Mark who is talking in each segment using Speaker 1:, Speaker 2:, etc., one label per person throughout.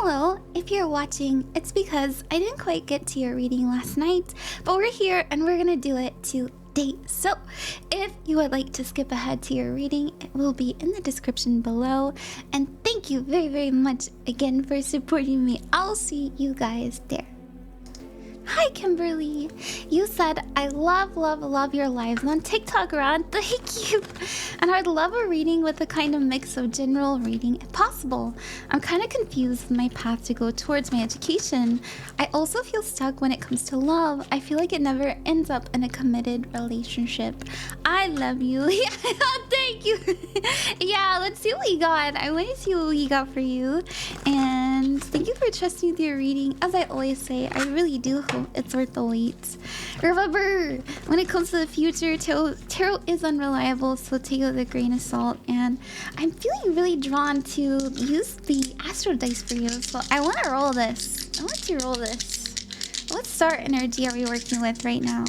Speaker 1: Hello, if you're watching, it's because I didn't quite get to your reading last night, but we're here and we're gonna do it today. So, if you would like to skip ahead to your reading, it will be in the description below. And thank you very, very much again for supporting me. I'll see you guys there. Hi Kimberly, you said I love your lives on TikTok, Rod. Thank you. And I'd love a reading with a kind of mix of general reading if possible. I'm kind of confused with my path to go towards my education. I also feel stuck when it comes to love. I feel like it never ends up in a committed relationship. I love you. Thank you. Yeah, let's see what you got. I want to see what we got for you. And thank you for trusting with your reading. As I always say, I really do hope it's worth the wait. Remember, when it comes to the future, tarot is unreliable, so take it with a grain of salt. And I'm feeling really drawn to use the astro dice for you, so I want to roll this. What star energy are we working with right now?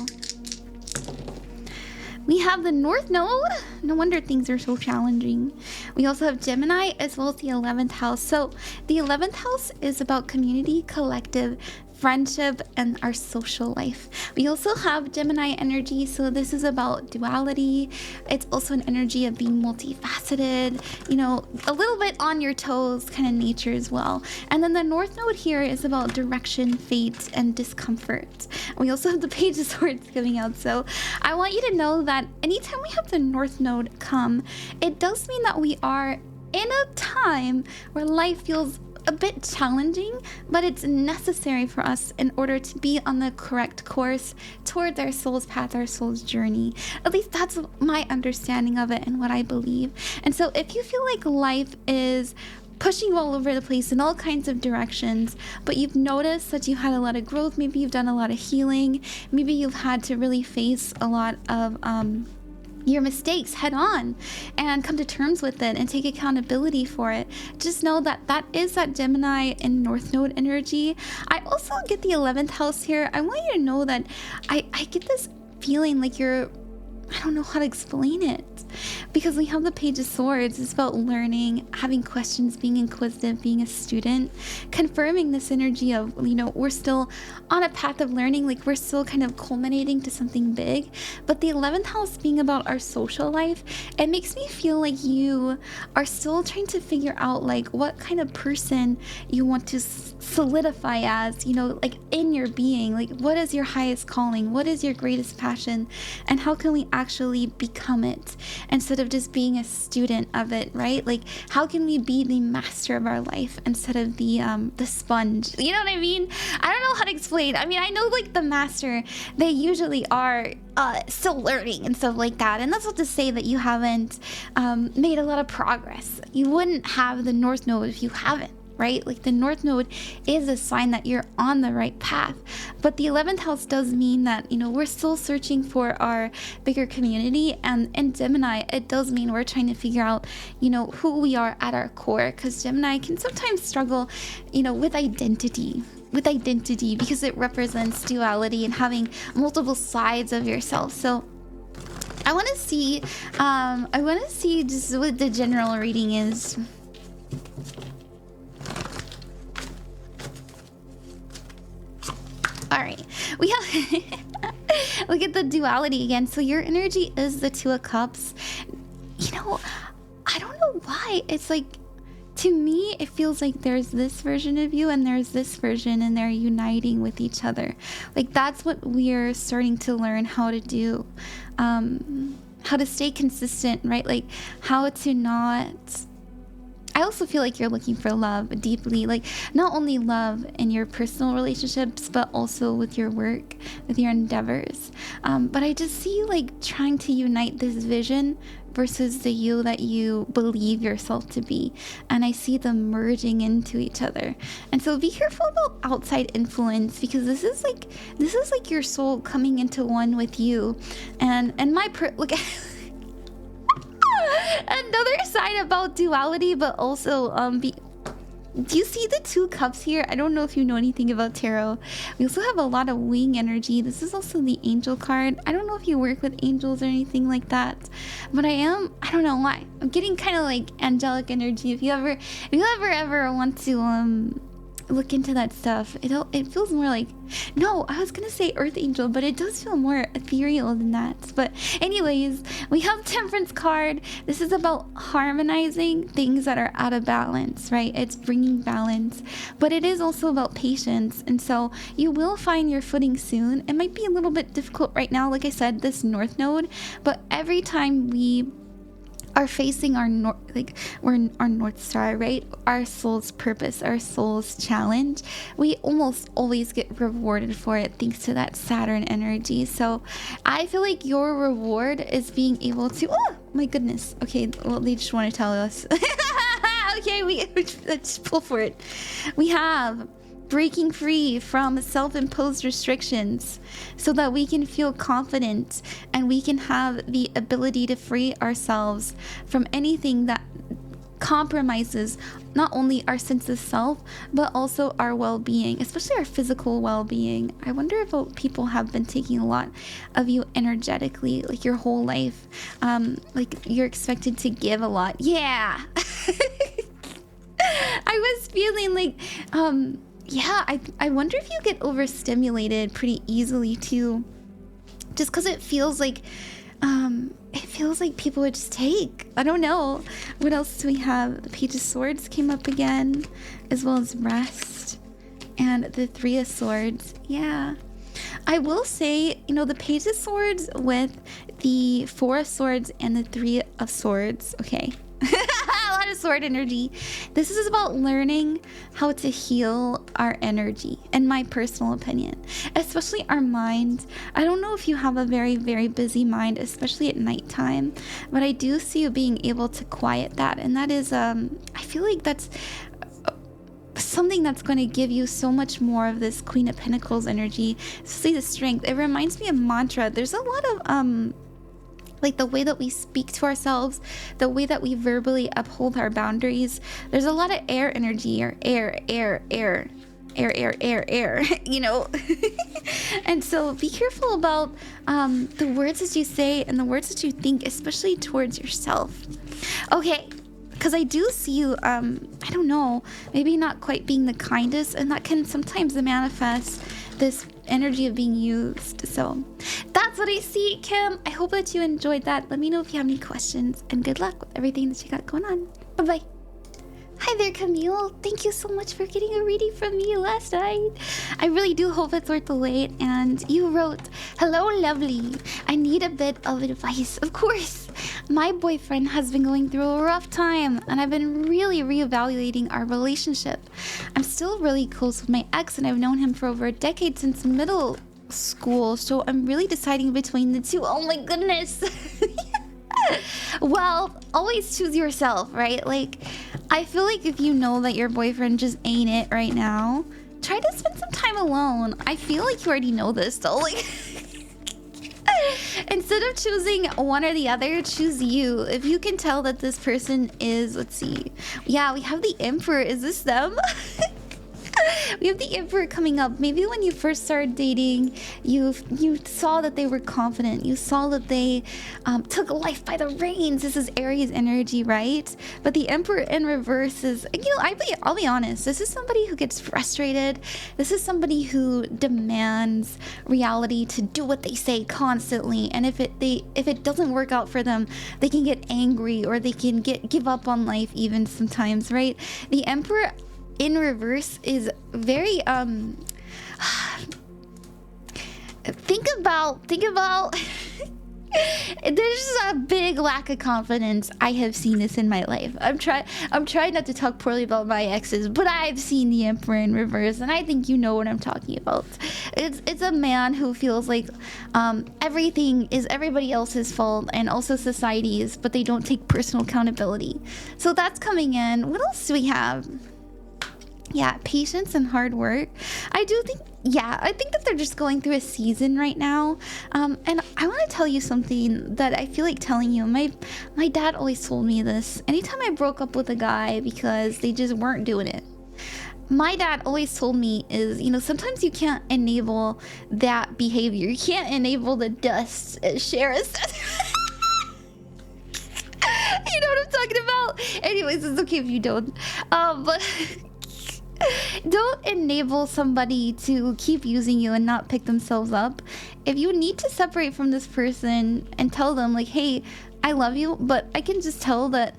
Speaker 1: We have the North Node. No wonder things are so challenging. We also have Gemini as well as the 11th house. So the 11th house is about community, collective, friendship, and our social life. We also have Gemini energy, so this is about duality. It's also an energy of being multifaceted, you know, a little bit on your toes kind of nature as well. And then the North Node here is about direction, fate, and discomfort. We also have the Page of Swords coming out, so I want you to know that anytime we have the North Node come, it does mean that we are in a time where life feels a bit challenging, but it's necessary for us in order to be on the correct course towards our soul's path, our soul's journey. At least that's my understanding of it and what I believe. And so if you feel like life is pushing you all over the place in all kinds of directions, but you've noticed that you had a lot of growth, maybe you've done a lot of healing, maybe you've had to really face a lot of your mistakes head on and come to terms with it and take accountability for it, just know that that is that Gemini and North Node energy. I also get the 11th house here. I want you to know that I get this feeling like you're, I don't know how to explain it, because we have the Page of Swords. It's about learning, having questions, being inquisitive, being a student, confirming this energy of, you know, we're still on a path of learning, like we're still kind of culminating to something big. But the 11th house being about our social life, it makes me feel like you are still trying to figure out like what kind of person you want to solidify as, you know, like in your being, like what is your highest calling, what is your greatest passion, and how can we actually become it instead of just being a student of it, right? Like how can we be the master of our life instead of the sponge? You know what I mean? I don't know how to explain. I mean, I know like the master, they usually are still learning and stuff like that, and that's not to say that you haven't made a lot of progress. You wouldn't have the North Node if you haven't, right? Like the North Node is a sign that you're on the right path. But the 11th house does mean that, you know, we're still searching for our bigger community. And in Gemini, it does mean we're trying to figure out, you know, who we are at our core. Because Gemini can sometimes struggle, you know, with identity because it represents duality and having multiple sides of yourself. So I want to see just what the general reading is. All right, we have look at the duality again. So your energy is the Two of Cups. You know, I don't know why. It's like, to me, it feels like there's this version of you and there's this version, and they're uniting with each other. Like that's what we're starting to learn how to do. How to stay consistent, right? Like how to not... I also feel like you're looking for love deeply, like not only love in your personal relationships, but also with your work, with your endeavors. But I just see you like trying to unite this vision versus the you that you believe yourself to be. And I see them merging into each other. And so be careful about outside influence, because this is like your soul coming into one with you. And look another side about duality, but also do you see the Two Cups here? I don't know if you know anything about tarot. We also have a lot of wing energy. This is also the angel card. I don't know if you work with angels or anything like that, but I don't know why. I'm getting kind of like angelic energy. If you ever want to look into that stuff. It feels more like, no, I was gonna say earth angel, but it does feel more ethereal than that. But anyways, we have temperance card. This is about harmonizing things that are out of balance, right? It's bringing balance, but it is also about patience. And so you will find your footing soon. It might be a little bit difficult right now, like I said, this north node, but every time we are facing our we're our north star, right? Our soul's purpose, our soul's challenge, we almost always get rewarded for it thanks to that Saturn energy. So I feel like your reward is being able to, oh my goodness, okay, well, they just want to tell us. Okay, let's pull for it. We have breaking free from self-imposed restrictions so that we can feel confident and we can have the ability to free ourselves from anything that compromises not only our sense of self but also our well-being, especially our physical well-being. I wonder if people have been taking a lot of you energetically, like your whole life, like you're expected to give a lot. Yeah. I was feeling like yeah, I wonder if you get overstimulated pretty easily too, just because it feels like people would just take. I don't know. What else do we have? The Page of Swords came up again, as well as Rest and the Three of Swords. Yeah, I will say, you know, the Page of Swords with the Four of Swords and the Three of Swords. Okay. A lot of sword energy. This is about learning how to heal our energy, in my personal opinion, especially our mind. I don't know if you have a very, very busy mind, especially at nighttime, but I do see you being able to quiet that. And that is, I feel like that's something that's going to give you so much more of this Queen of Pentacles energy, especially the strength. It reminds me of mantra. There's a lot of, like the way that we speak to ourselves, the way that we verbally uphold our boundaries. There's a lot of air energy, or air, you know. And so be careful about the words that you say and the words that you think, especially towards yourself. Okay, because I do see you, I don't know, maybe not quite being the kindest, and that can sometimes manifest this energy of being used. So that's what I see, Kim. I hope that you enjoyed that. Let me know if you have any questions, and good luck with everything that you got going on. Bye-bye. Hi there, Camille. Thank you so much for getting a reading from me last night. I really do hope it's worth the wait. And you wrote, "Hello, lovely. I need a bit of advice." Of course. My boyfriend has been going through a rough time, and I've been really reevaluating our relationship. I'm still really close with my ex, and I've known him for over a decade, since middle school. So I'm really deciding between the two. Oh my goodness. Well, always choose yourself, right? Like, I feel like if you know that your boyfriend just ain't it right now, try to spend some time alone. I feel like you already know this though. Like, instead of choosing one or the other, choose you. If you can tell that this person is, let's see. Yeah, we have the Emperor. Is this them? We have the Emperor coming up. Maybe when you first started dating, you saw that they were confident. You saw that they took life by the reins. This is Aries energy, right? But the Emperor in reverse is, you know, I'll be honest. This is somebody who gets frustrated. This is somebody who demands reality to do what they say constantly. And if it doesn't work out for them, they can get angry, or they can give up on life even sometimes, right? The Emperor in reverse is very think about there's a big lack of confidence. I have seen this in my life. I'm trying not to talk poorly about my exes, but I've seen the Emperor in reverse, and I think you know what I'm talking about. It's a man who feels like everything is everybody else's fault, and also society's, but they don't take personal accountability. So that's coming in. What else do we have? Yeah, patience and hard work. I think that they're just going through a season right now. And I want to tell you something that I feel like telling you. My dad always told me this. Anytime I broke up with a guy because they just weren't doing it, my dad always told me is, you know, sometimes you can't enable that behavior. You can't enable the dust, as Shara said. You know what I'm talking about? Anyways, it's okay if you don't. But Don't enable somebody to keep using you and not pick themselves up. If you need to separate from this person and tell them like, hey, I love you, but I can just tell that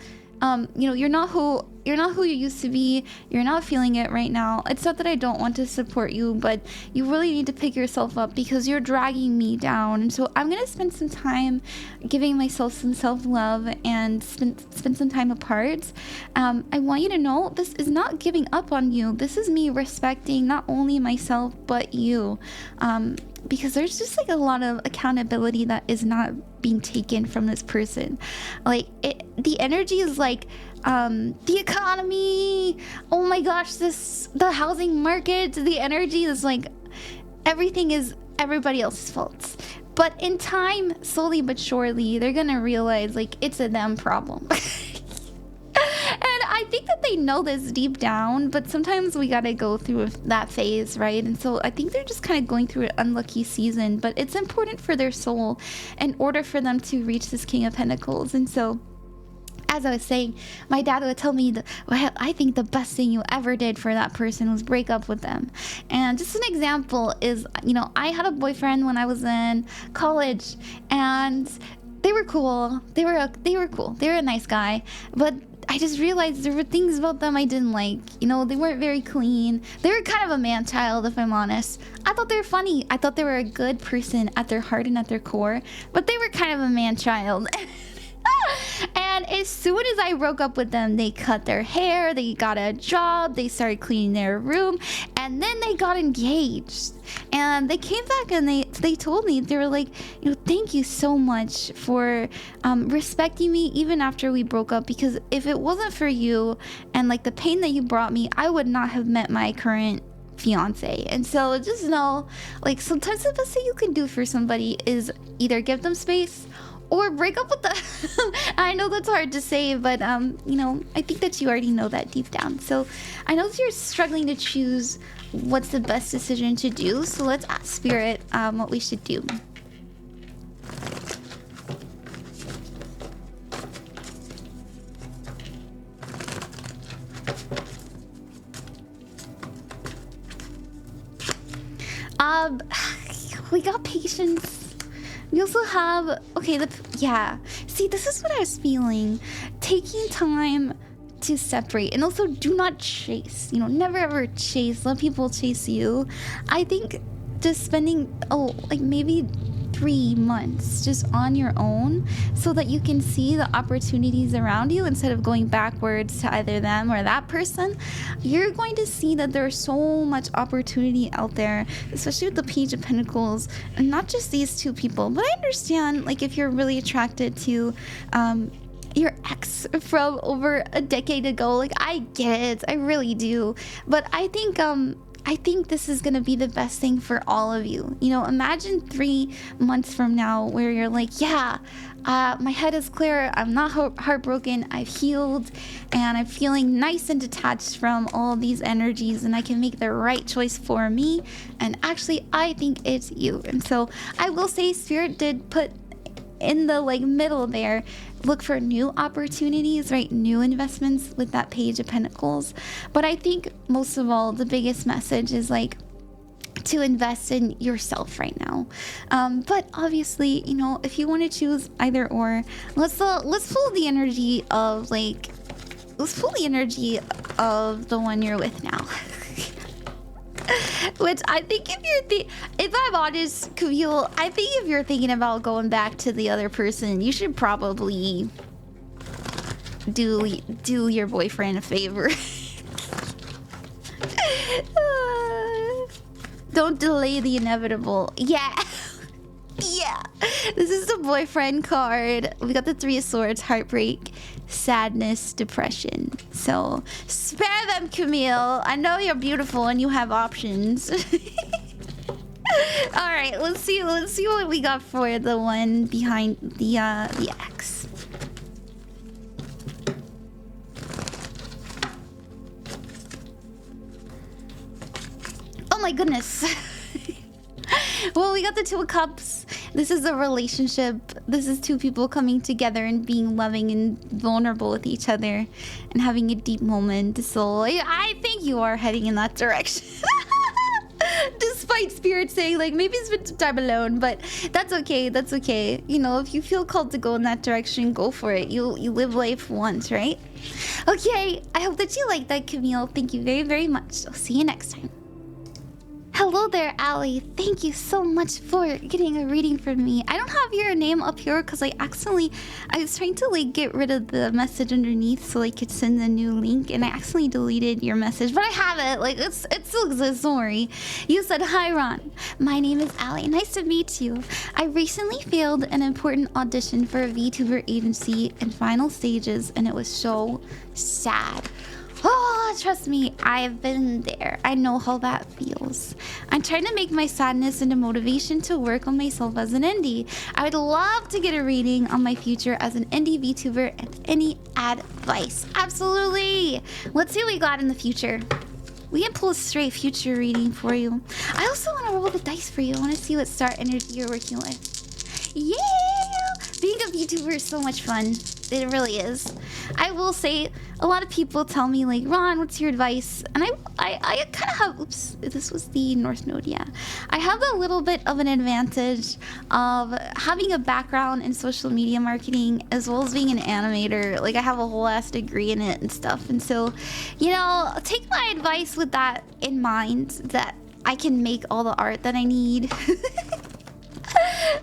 Speaker 1: you know, you're not who you used to be. You're not feeling it right now. It's not that I don't want to support you, but you really need to pick yourself up because you're dragging me down. And so I'm gonna spend some time giving myself some self-love and spend some time apart. I want you to know this is not giving up on you. This is me respecting not only myself but you. Because there's just like a lot of accountability that is not being taken from this person. Like the energy is like the economy, oh my gosh, the housing market, the energy is like everything is everybody else's fault. But in time, slowly but surely, they're gonna realize like it's a them problem. And I think that they know this deep down, but sometimes we gotta go through that phase, right? And so I think they're just kind of going through an unlucky season, but it's important for their soul in order for them to reach this King of Pentacles. And so, as I was saying, my dad would tell me that, well, I think the best thing you ever did for that person was break up with them. And just an example is, you know, I had a boyfriend when I was in college, and they were cool. They were cool. They were a nice guy, but I just realized there were things about them I didn't like. You know, they weren't very clean. They were kind of a man-child, if I'm honest. I thought they were funny. I thought they were a good person at their heart and at their core, but they were kind of a man-child. And as soon as I broke up with them, they cut their hair, they got a job, they started cleaning their room, and then they got engaged. And they came back and they told me, they were like, you know, thank you so much for respecting me even after we broke up, because if it wasn't for you and like the pain that you brought me, I would not have met my current fiance. And so just know, like, sometimes the best thing you can do for somebody is either give them space or break up with them. I know that's hard to say, but you know, I think that you already know that deep down. So I know that you're struggling to choose what's the best decision to do. So let's ask Spirit what we should do. We got patience. We also have, okay, yeah. See, this is what I was feeling. Taking time to separate, and also do not chase. You know, never ever chase. Let people chase you. I think just spending, like maybe 3 months just on your own so that you can see the opportunities around you instead of going backwards to either them or that person. You're going to see that there's so much opportunity out there, especially with the Page of Pentacles, and not just these two people. But I understand, like, if you're really attracted to your ex from over a decade ago, like, I get it, I really do. But I think this is gonna be the best thing for all of you. You know, imagine 3 months from now where you're like, yeah, my head is clear, I'm not heartbroken, I've healed, and I'm feeling nice and detached from all these energies, and I can make the right choice for me. And actually, I think it's you. And so I will say, Spirit did put in the like middle there, look for new opportunities, right? New investments with that Page of Pentacles. But I think most of all, the biggest message is like to invest in yourself right now. But obviously, you know, if you want to choose either or, let's pull the energy of like, let's pull the energy of the one you're with now. Which I think if I'm honest, Camille, I think if you're thinking about going back to the other person, you should probably do your boyfriend a favor. Don't delay the inevitable. Yeah. Yeah. This is the boyfriend card. We got the 3 of Swords, heartbreak, sadness, depression. So spare them, Camille. I know you're beautiful and you have options. All right, let's see what we got for the one behind the X. Oh my goodness. Well, we got the 2 of Cups. This is a relationship. This is 2 people coming together and being loving and vulnerable with each other and having a deep moment. So I think you are heading in that direction. Despite spirit saying like maybe spend some time alone, but that's okay. That's okay. You know, if you feel called to go in that direction, go for it. You live life once, right? Okay, I hope that you like that, Camille. Thank you very, very much. I'll see you next time. Hello there, Allie. Thank you so much for getting a reading from me. I don't have your name up here because I was trying to like get rid of the message underneath so I could send the new link, and I accidentally deleted your message, but I have it. Like it still exists, don't worry. You said, "Hi Ron, my name is Allie. Nice to meet you. I recently failed an important audition for a VTuber agency in final stages, and it was so sad." Oh, trust me, I've been there. I know how that feels. I'm trying to make my sadness into motivation to work on myself as an indie. I would love to get a reading on my future as an indie VTuber and any advice. Absolutely. Let's see what we got in the future. We can pull a straight future reading for you. I also want to roll the dice for you. I want to see what star energy you're working with. Yeah! Being a VTuber is so much fun. It really is. I will say, a lot of people tell me like, Ron, what's your advice? And I kind of have, oops, this was the North Node, yeah. I have a little bit of an advantage of having a background in social media marketing as well as being an animator. Like I have a whole ass degree in it and stuff. And so, you know, take my advice with that in mind, that I can make all the art that I need.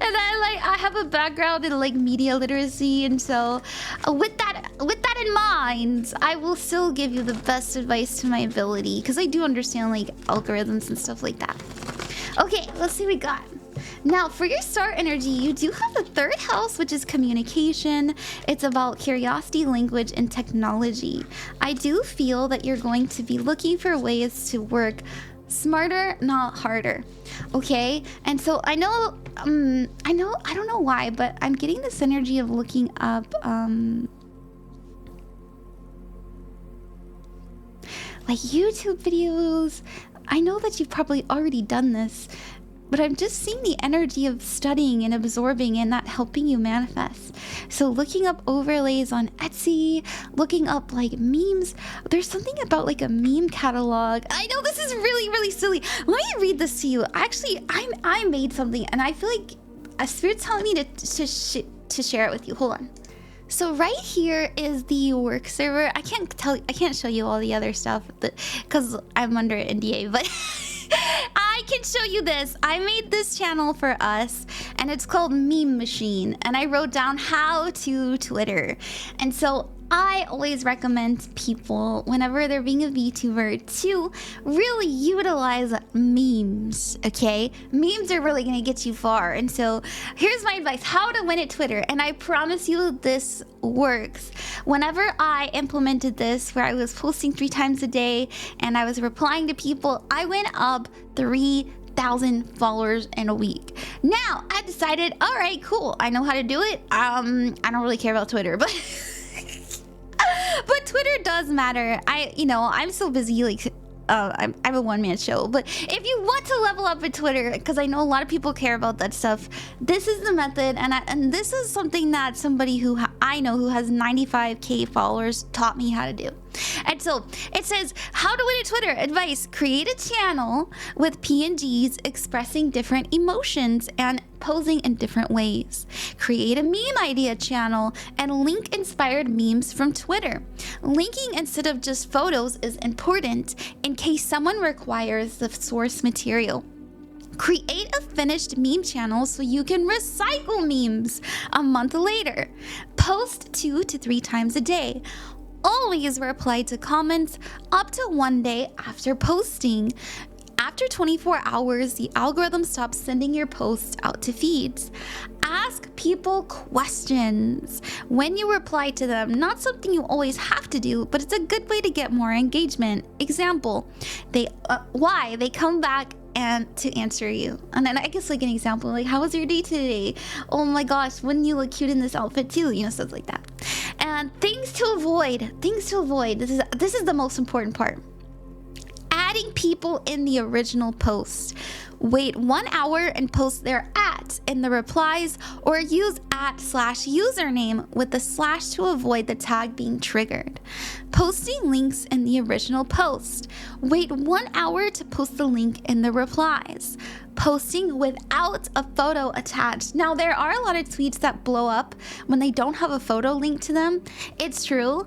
Speaker 1: And I have a background in like media literacy, and so with that in mind, I will still give you the best advice to my ability because I do understand like algorithms and stuff like that. Okay, let's see what we got. Now, for your star energy, you do have the third house, which is communication. It's about curiosity, language, and technology. I do feel that you're going to be looking for ways to work smarter, not harder. Okay, and so I don't know why, but I'm getting this energy of looking up like YouTube videos. I know that you've probably already done this, but I'm just seeing the energy of studying and absorbing and that helping you manifest. So looking up overlays on Etsy, looking up like memes. There's something about like a meme catalog. I know this is really, really silly. Let me read this to you. Actually, I made something and I feel like a spirit's telling me to share it with you. Hold on. So right here is the work server. I can't show you all the other stuff because I'm under NDA, but I can show you this. I made this channel for us and it's called Meme Machine, and I wrote down how to Twitter. And so I always recommend people, whenever they're being a VTuber, to really utilize memes, okay? Memes are really gonna get you far. And so here's my advice, how to win at Twitter. And I promise you this works. Whenever I implemented this, where I was posting 3 times a day and I was replying to people, I went up 3,000 followers in a week. Now, I decided, all right, cool, I know how to do it. I don't really care about Twitter, but but Twitter does matter. I'm so busy, like I'm a one-man show, but if you want to level up with Twitter, because I know a lot of people care about that stuff, this is the method, and this is something that somebody who I know who has 95k followers taught me how to do. And so it says, how to win at Twitter advice: create a channel with PNGs expressing different emotions and posing in different ways. Create a meme idea channel and link inspired memes from Twitter. Linking instead of just photos is important in case someone requires the source material. Create a finished meme channel so you can recycle memes a month later. Post 2 to 3 times a day. Always reply to comments up to 1 day after posting. After 24 hours, the algorithm stops sending your posts out to feeds. Ask people questions when you reply to them. Not something you always have to do, but it's a good way to get more engagement. Example, why they come back and to answer you. And then I guess like an example, like, how was your day today? Oh my gosh, wouldn't you look cute in this outfit too? You know, stuff like that. And things to avoid. This is the most important part. Adding people in the original post. Wait 1 hour and post their at. at in the replies, or use @/username with the slash to avoid the tag being triggered. Posting links in the original post. Wait 1 hour to post the link in the replies. Posting without a photo attached. Now, there are a lot of tweets that blow up when they don't have a photo link to them. It's true,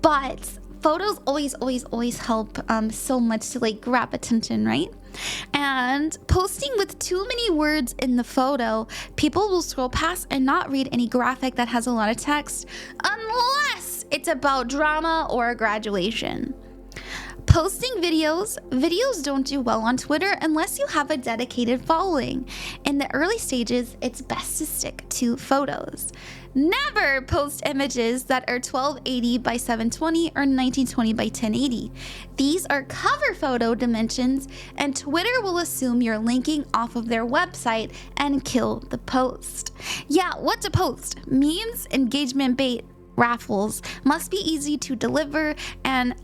Speaker 1: but photos always help so much to like grab attention, right? And posting with too many words in the photo, people will scroll past and not read any graphic that has a lot of text unless it's about drama or a graduation. Posting videos don't do well on Twitter unless you have a dedicated following. In the early stages, it's best to stick to photos. Never post images that are 1280 by 720 or 1920 by 1080. These are cover photo dimensions, and Twitter will assume you're linking off of their website and kill the post. Yeah, what to post? Memes, engagement bait, raffles must be easy to deliver, and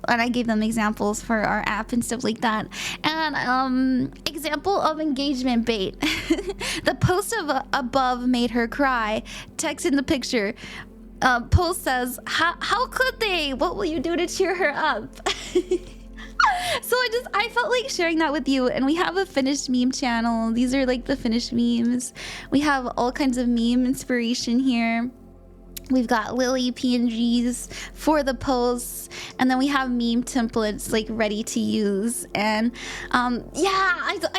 Speaker 1: and I gave them examples for our app and stuff like that. And example of engagement bait. The post above made her cry. Text in the picture. Post says, how could they? What will you do to cheer her up? So I felt like sharing that with you. And we have a finished meme channel. These are like the finished memes. We have all kinds of meme inspiration here. We've got Lily PNGs for the posts, and then we have meme templates like ready to use. And I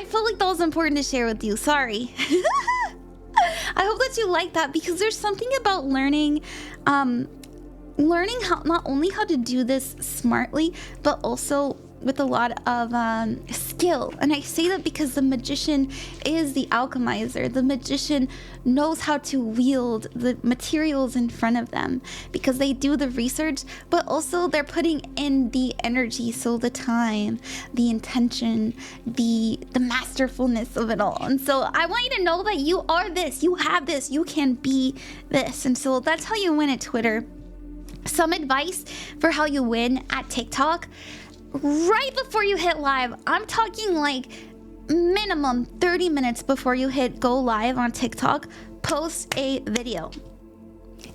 Speaker 1: felt like that was important to share with you. Sorry. I hope that you like that, because there's something about learning how not only how to do this smartly, but also with a lot of skill. And I say that because the magician is the alchemizer. The magician knows how to wield the materials in front of them because they do the research, but also they're putting in the energy, so the time, the intention, the masterfulness of it all. And so I want you to know that you are this, you have this, you can be this. And so that's how you win at Twitter. Some advice for how you win at TikTok: right before you hit live, I'm talking like minimum 30 minutes before you hit go live on TikTok, post a video.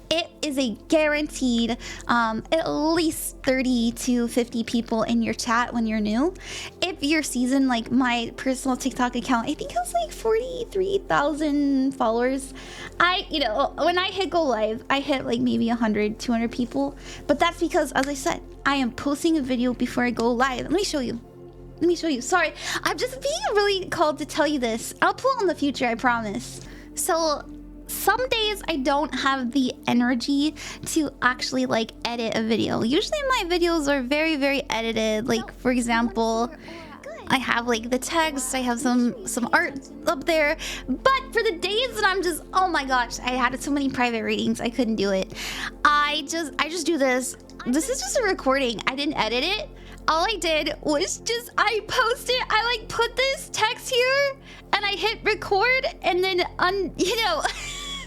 Speaker 1: It is a guaranteed at least 30 to 50 people in your chat when you're new. If you're seasoned, like my personal TikTok account, I think it was like 43,000 followers. When I hit go live, I hit like maybe 100, 200 people. But that's because, as I said, I am posting a video before I go live. Let me show you. Sorry, I'm just being really called to tell you this. I'll pull in the future, I promise. So some days I don't have the energy to actually like edit a video. Usually my videos are very, very edited. Like, for example, I have like the text, I have some art up there. But for the days that I'm just, oh my gosh, I had so many private readings, I couldn't do it. I just do this. This is just a recording. I didn't edit it. All I did was I posted, I like put this text here and I hit record and then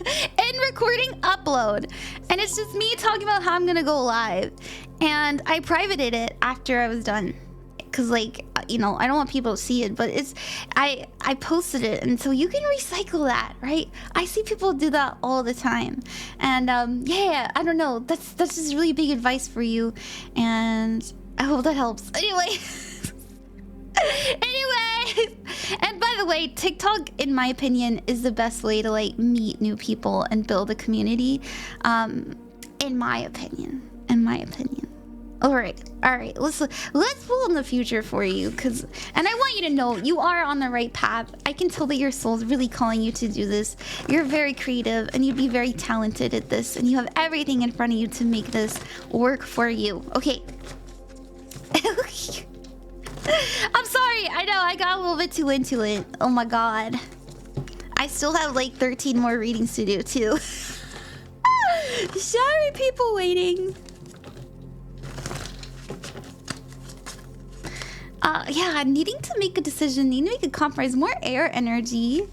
Speaker 1: in recording upload. And it's just me talking about how I'm gonna go live. And I privated it after I was done. Cause I don't want people to see it, but I posted it, and so you can recycle that, right? I see people do that all the time. And I don't know, that's just really big advice for you, and I hope that helps. Anyway, and by the way, TikTok, in my opinion, is the best way to like meet new people and build a community. In my opinion. All right. Let's pull in the future for you, and I want you to know you are on the right path. I can tell that your soul's really calling you to do this. You're very creative, and you'd be very talented at this, and you have everything in front of you to make this work for you. Okay. I'm sorry. I know I got a little bit too into it. Oh my god. I still have like 13 more readings to do too. Sorry, people waiting. Needing to make a decision, needing to make a compromise, more air energy.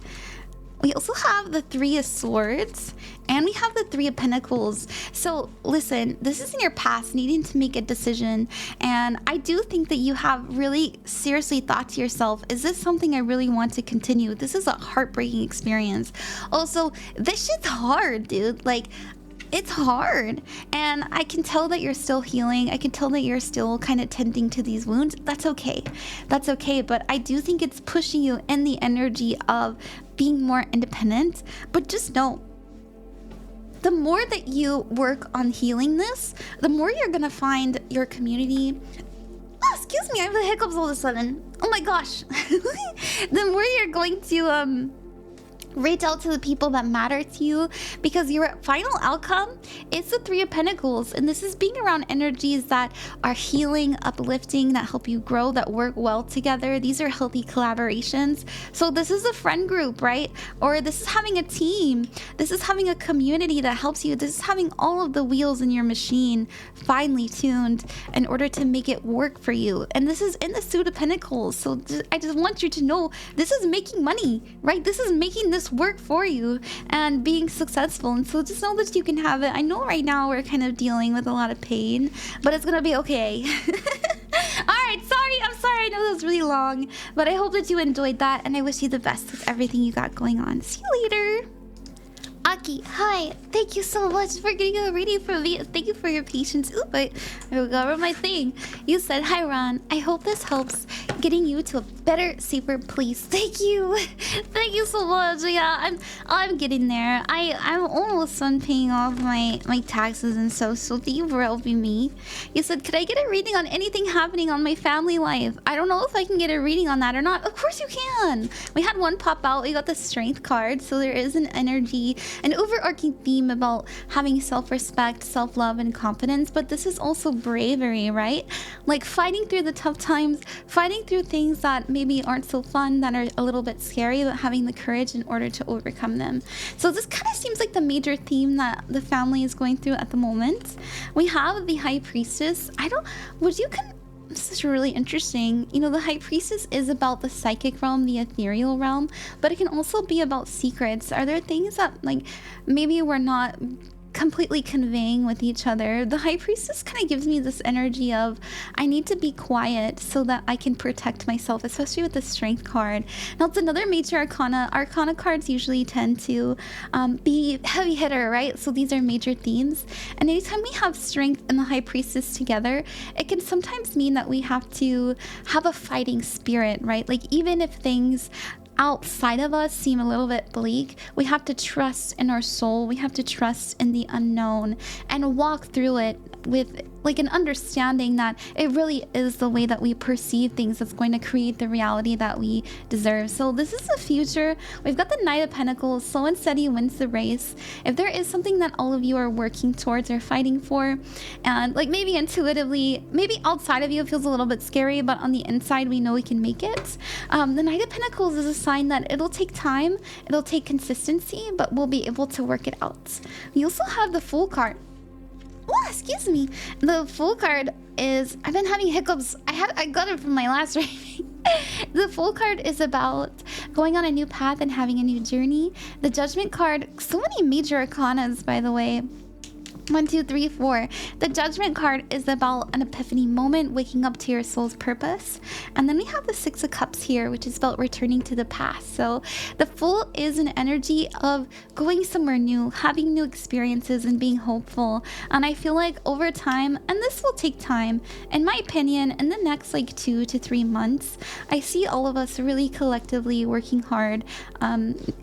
Speaker 1: We also have the Three of Swords, and we have the Three of Pentacles. So listen, this is in your past needing to make a decision, and I do think that you have really seriously thought to yourself, is this something I really want to continue? This is a heartbreaking experience. Also, this shit's hard, dude. Like, it's hard, and I can tell that you're still healing. I can tell that you're still kind of tending to these wounds. That's okay. That's okay, but I do think it's pushing you in the energy of being more independent. But just know, the more that you work on healing this, the more you're gonna find your community. Oh, excuse me, I have the hiccups all of a sudden. Oh my gosh. The more you're going to reach out to the people that matter to you, because your final outcome is the Three of Pentacles, and this is being around energies that are healing, uplifting, that help you grow, that work well together. These are healthy collaborations. So this is a friend group, right? Or this is having a team. This is having a community that helps you. This is having all of the wheels in your machine finely tuned in order to make it work for you. And this is in the Suit of Pentacles. So I just want you to know, this is making money, right? This is making this work for you and being successful. And so just know that you can have it. I know right now we're kind of dealing with a lot of pain, but it's gonna be okay. Alright, sorry, I'm sorry, I know that was really long, but I hope that you enjoyed that, and I wish you the best with everything you got going on. See you later. Aki, hi. Thank you so much for getting a reading for me. Thank you for your patience. Oop, I forgot about my thing. You said, hi, Ron. I hope this helps getting you to a better, safer place. Thank you. Thank you so much. Yeah, I'm getting there. I'm almost done paying off my taxes and so thank you for helping me. You said, could I get a reading on anything happening on my family life? I don't know if I can get a reading on that or not. Of course you can. We had one pop out. We got the Strength card, so there is an energy, an overarching theme about having self-respect, self-love, and confidence, but this is also bravery, right? Like fighting through the tough times, fighting through things that maybe aren't so fun, that are a little bit scary, but having the courage in order to overcome them. So this kind of seems like the major theme that the family is going through at the moment. We have the High Priestess. This is really interesting. You know, the High Priestess is about the psychic realm, the ethereal realm, but it can also be about secrets. Are there things that, like, maybe we're not completely conveying with each other? The High Priestess kind of gives me this energy of, I need to be quiet so that I can protect myself, especially with the Strength card. Now, it's another major arcana. Arcana cards usually tend to be heavy hitter, right? So these are major themes. And anytime we have Strength and the High Priestess together, it can sometimes mean that we have to have a fighting spirit, right? Like, even if things outside of us seem a little bit bleak, we have to trust in our soul. We have to trust in the unknown and walk through it with like an understanding that it really is the way that we perceive things that's going to create the reality that we deserve. So this is the future. We've got the Knight of Pentacles. Slow and steady wins the race. If there is something that all of you are working towards or fighting for, and like maybe intuitively, maybe outside of you it feels a little bit scary, but on the inside we know we can make it. The Knight of Pentacles is a sign that it'll take time, it'll take consistency, but we'll be able to work it out. We also have the Fool card. Oh, excuse me. The Fool card is, I've been having hiccups. I got it from my last reading. The Fool card is about going on a new path and having a new journey. The Judgment card, so many major arcanas, by the way. 1, 2, 3, 4. The Judgment card is about an epiphany moment, waking up to your soul's purpose. And then we have the Six of Cups here, which is about returning to the past. So the Fool is an energy of going somewhere new, having new experiences, and being hopeful. And I feel like over time, and this will take time, in my opinion, in the next like 2 to 3 months, I see all of us really collectively working hard,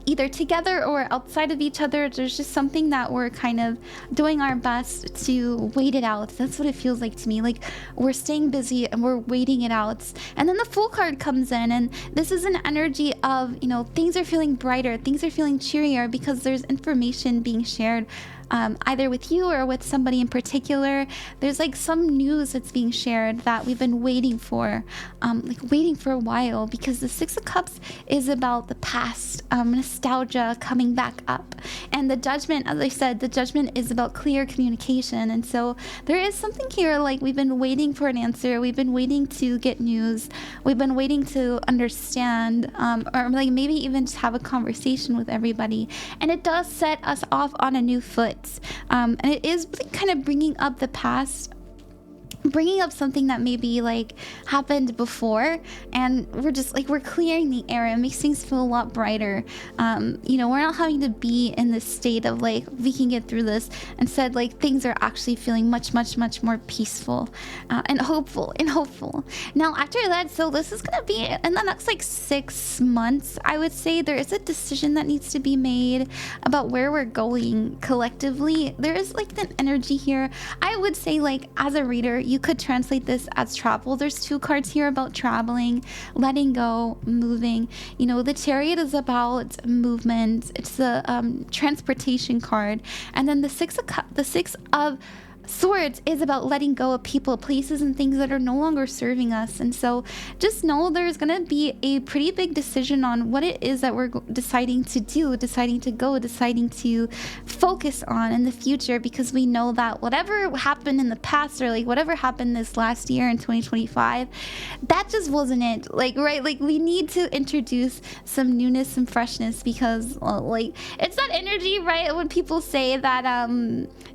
Speaker 1: either together or outside of each other. There's just something that we're kind of doing our best to wait it out. That's what it feels like to me. Like we're staying busy and we're waiting it out. And then the Fool card comes in, and this is an energy of, you know, things are feeling brighter, things are feeling cheerier because there's information being shared either with you or with somebody in particular. There's like some news that's being shared that we've been waiting for, like waiting for a while, because the Six of Cups is about the past, nostalgia coming back up. And the Judgment, as I said, the Judgment is about clear communication. And so there is something here, like we've been waiting for an answer. We've been waiting to get news. We've been waiting to understand, or like maybe even just have a conversation with everybody. And it does set us off on a new foot. And it is kind of bringing up the past, bringing up something that maybe like happened before, and we're just like, we're clearing the air. It makes things feel a lot brighter. You know, we're not having to be in this state of like, we can get through this. Instead, like things are actually feeling much more peaceful, and hopeful now after that. So this is gonna be in the next like 6 months, I would say. There is a decision that needs to be made about where we're going collectively. There is like an energy here. I would say, like, as a reader, you could translate this as travel. There's 2 cards here about traveling, letting go, moving. You know, the Chariot is about movement. It's the transportation card. And then the Six of Swords is about letting go of people, places, and things that are no longer serving us. And so just know there's gonna be a pretty big decision on what it is that we're deciding to do, deciding to go, deciding to focus on in the future, because we know that whatever happened in the past, or like whatever happened this last year in 2025, that just wasn't it. Like, right, like we need to introduce some newness, some freshness, because like it's that energy, right? When people say that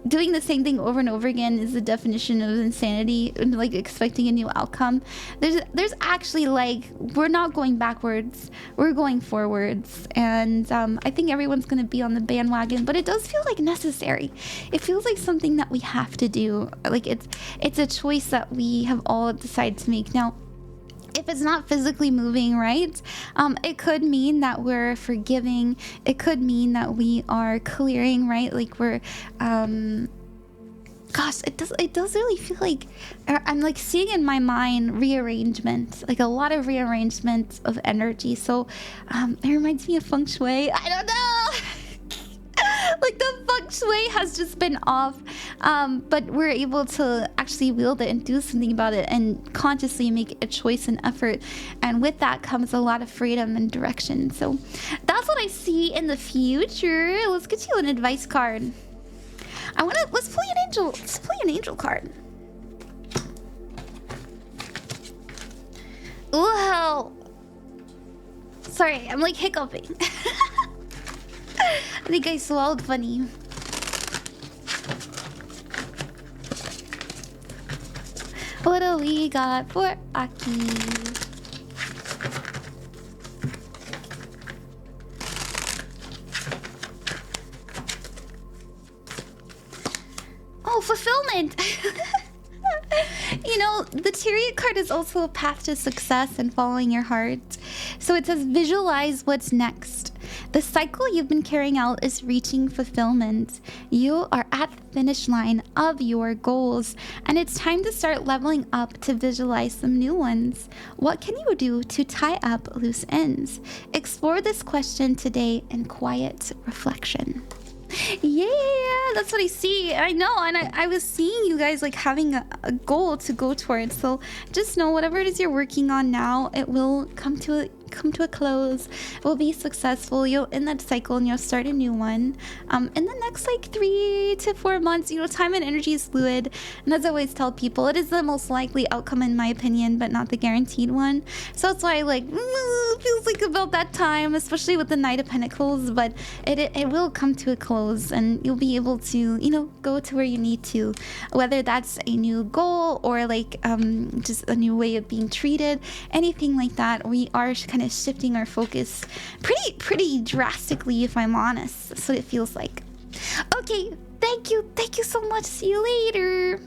Speaker 1: doing the same thing over and over again is the definition of insanity, and like expecting a new outcome. There's actually, like, we're not going backwards, we're going forwards. And I think everyone's gonna be on the bandwagon, but it does feel like necessary. It feels like something that we have to do. Like it's a choice that we have all decided to make. Now, if it's not physically moving, right, it could mean that we're forgiving. It could mean that we are clearing, right? Like we're gosh, it does really feel like I'm like seeing in my mind rearrangement, like a lot of rearrangement of energy. So it reminds me of feng shui. I don't know. Like the feng shui has just been off, but we're able to actually wield it and do something about it, and consciously make a choice and effort. And with that comes a lot of freedom and direction. So that's what I see in the future. Let's get you an advice card. Let's play an angel. Let's play an angel card. Whoa. Sorry, I'm like hiccuping. I think I swallowed funny. What do we got for Aki? Oh, fulfillment! You know, the Chariot card is also a path to success and following your heart. So it says, visualize what's next. The cycle you've been carrying out is reaching fulfillment. You are at the finish line of your goals, and it's time to start leveling up to visualize some new ones. What can you do to tie up loose ends? Explore this question today in quiet reflection. Yeah, that's what I see. I know, and I was seeing you guys like having a goal to go towards. So just know, whatever it is you're working on now, it will come to a close. It will be successful. You'll end that cycle and you'll start a new one. In the next like 3 to 4 months, you know, time and energy is fluid. And as I always tell people, it is the most likely outcome in my opinion, but not the guaranteed one. So that's why like it feels like about that time, especially with the Knight of Pentacles. But it will come to a close, and you'll be able to, you know, go to where you need to, whether that's a new goal or like just a new way of being treated, anything like that. We are kind of shifting our focus pretty drastically, if I'm honest. That's what it feels like. Okay, thank you so much. See you later.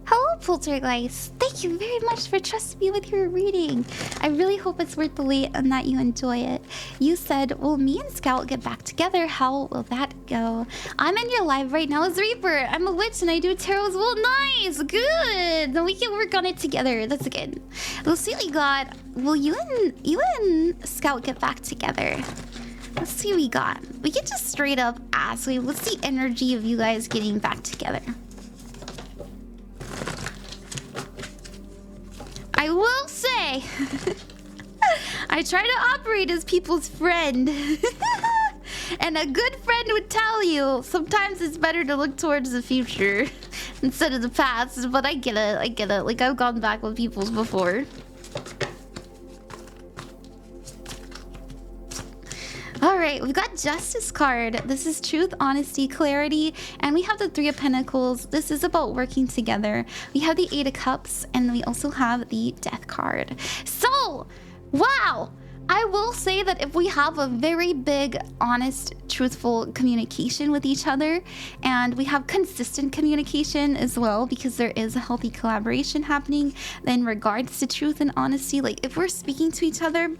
Speaker 1: Hello, Poltergeist. Thank you very much for trusting me with your reading. I really hope it's worth the wait and that you enjoy it. You said, will me and Scout get back together? How will that go? I'm in your live right now as Reaper. I'm a witch and I do tarot as well. Nice, good. Then we can work on it together. That's good. Lucille got, will you and Scout get back together? Let's see what we got. We can just straight up ask. Wait, what's the energy of you guys getting back together? I will say, I try to operate as people's friend. And a good friend would tell you, sometimes it's better to look towards the future instead of the past. But I get it. Like, I've gone back with people before. Alright, we've got Justice card. This is truth, honesty, clarity, and we have the Three of Pentacles. This is about working together. We have the Eight of Cups, and we also have the Death card. So, wow! I will say that if we have a very big, honest, truthful communication with each other, and we have consistent communication as well, because there is a healthy collaboration happening in regards to truth and honesty, like if we're speaking to each other,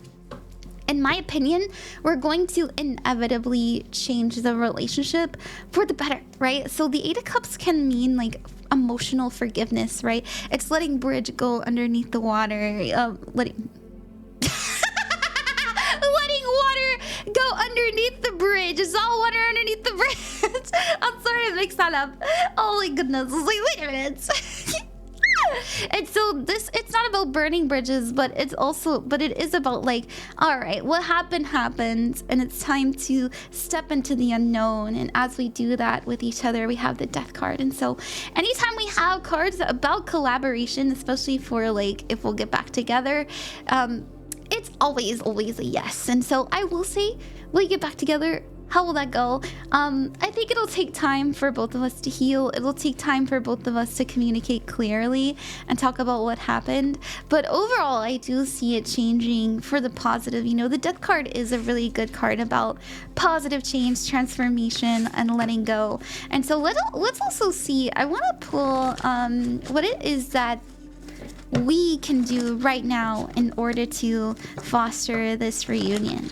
Speaker 1: in my opinion, we're going to inevitably change the relationship for the better, right? So the Eight of Cups can mean like emotional forgiveness, right? It's letting bridge go underneath the water, letting water go underneath the bridge. It's all water underneath the bridge. I'm sorry I mixed that up. Oh my goodness. I was like, wait a minute. And so it's not about burning bridges, but it is about like, all right, what happened, and it's time to step into the unknown. And as we do that with each other, we have the Death card. And so anytime we have cards about collaboration, especially for like, if we'll get back together, it's always a yes. And so I will say, will you get back together? How will that go? I think it'll take time for both of us to heal. It'll take time for both of us to communicate clearly and talk about what happened. But overall, I do see it changing for the positive. You know, the Death card is a really good card about positive change, transformation, and letting go. And so let's also see, I want to pull what it is that we can do right now in order to foster this reunion.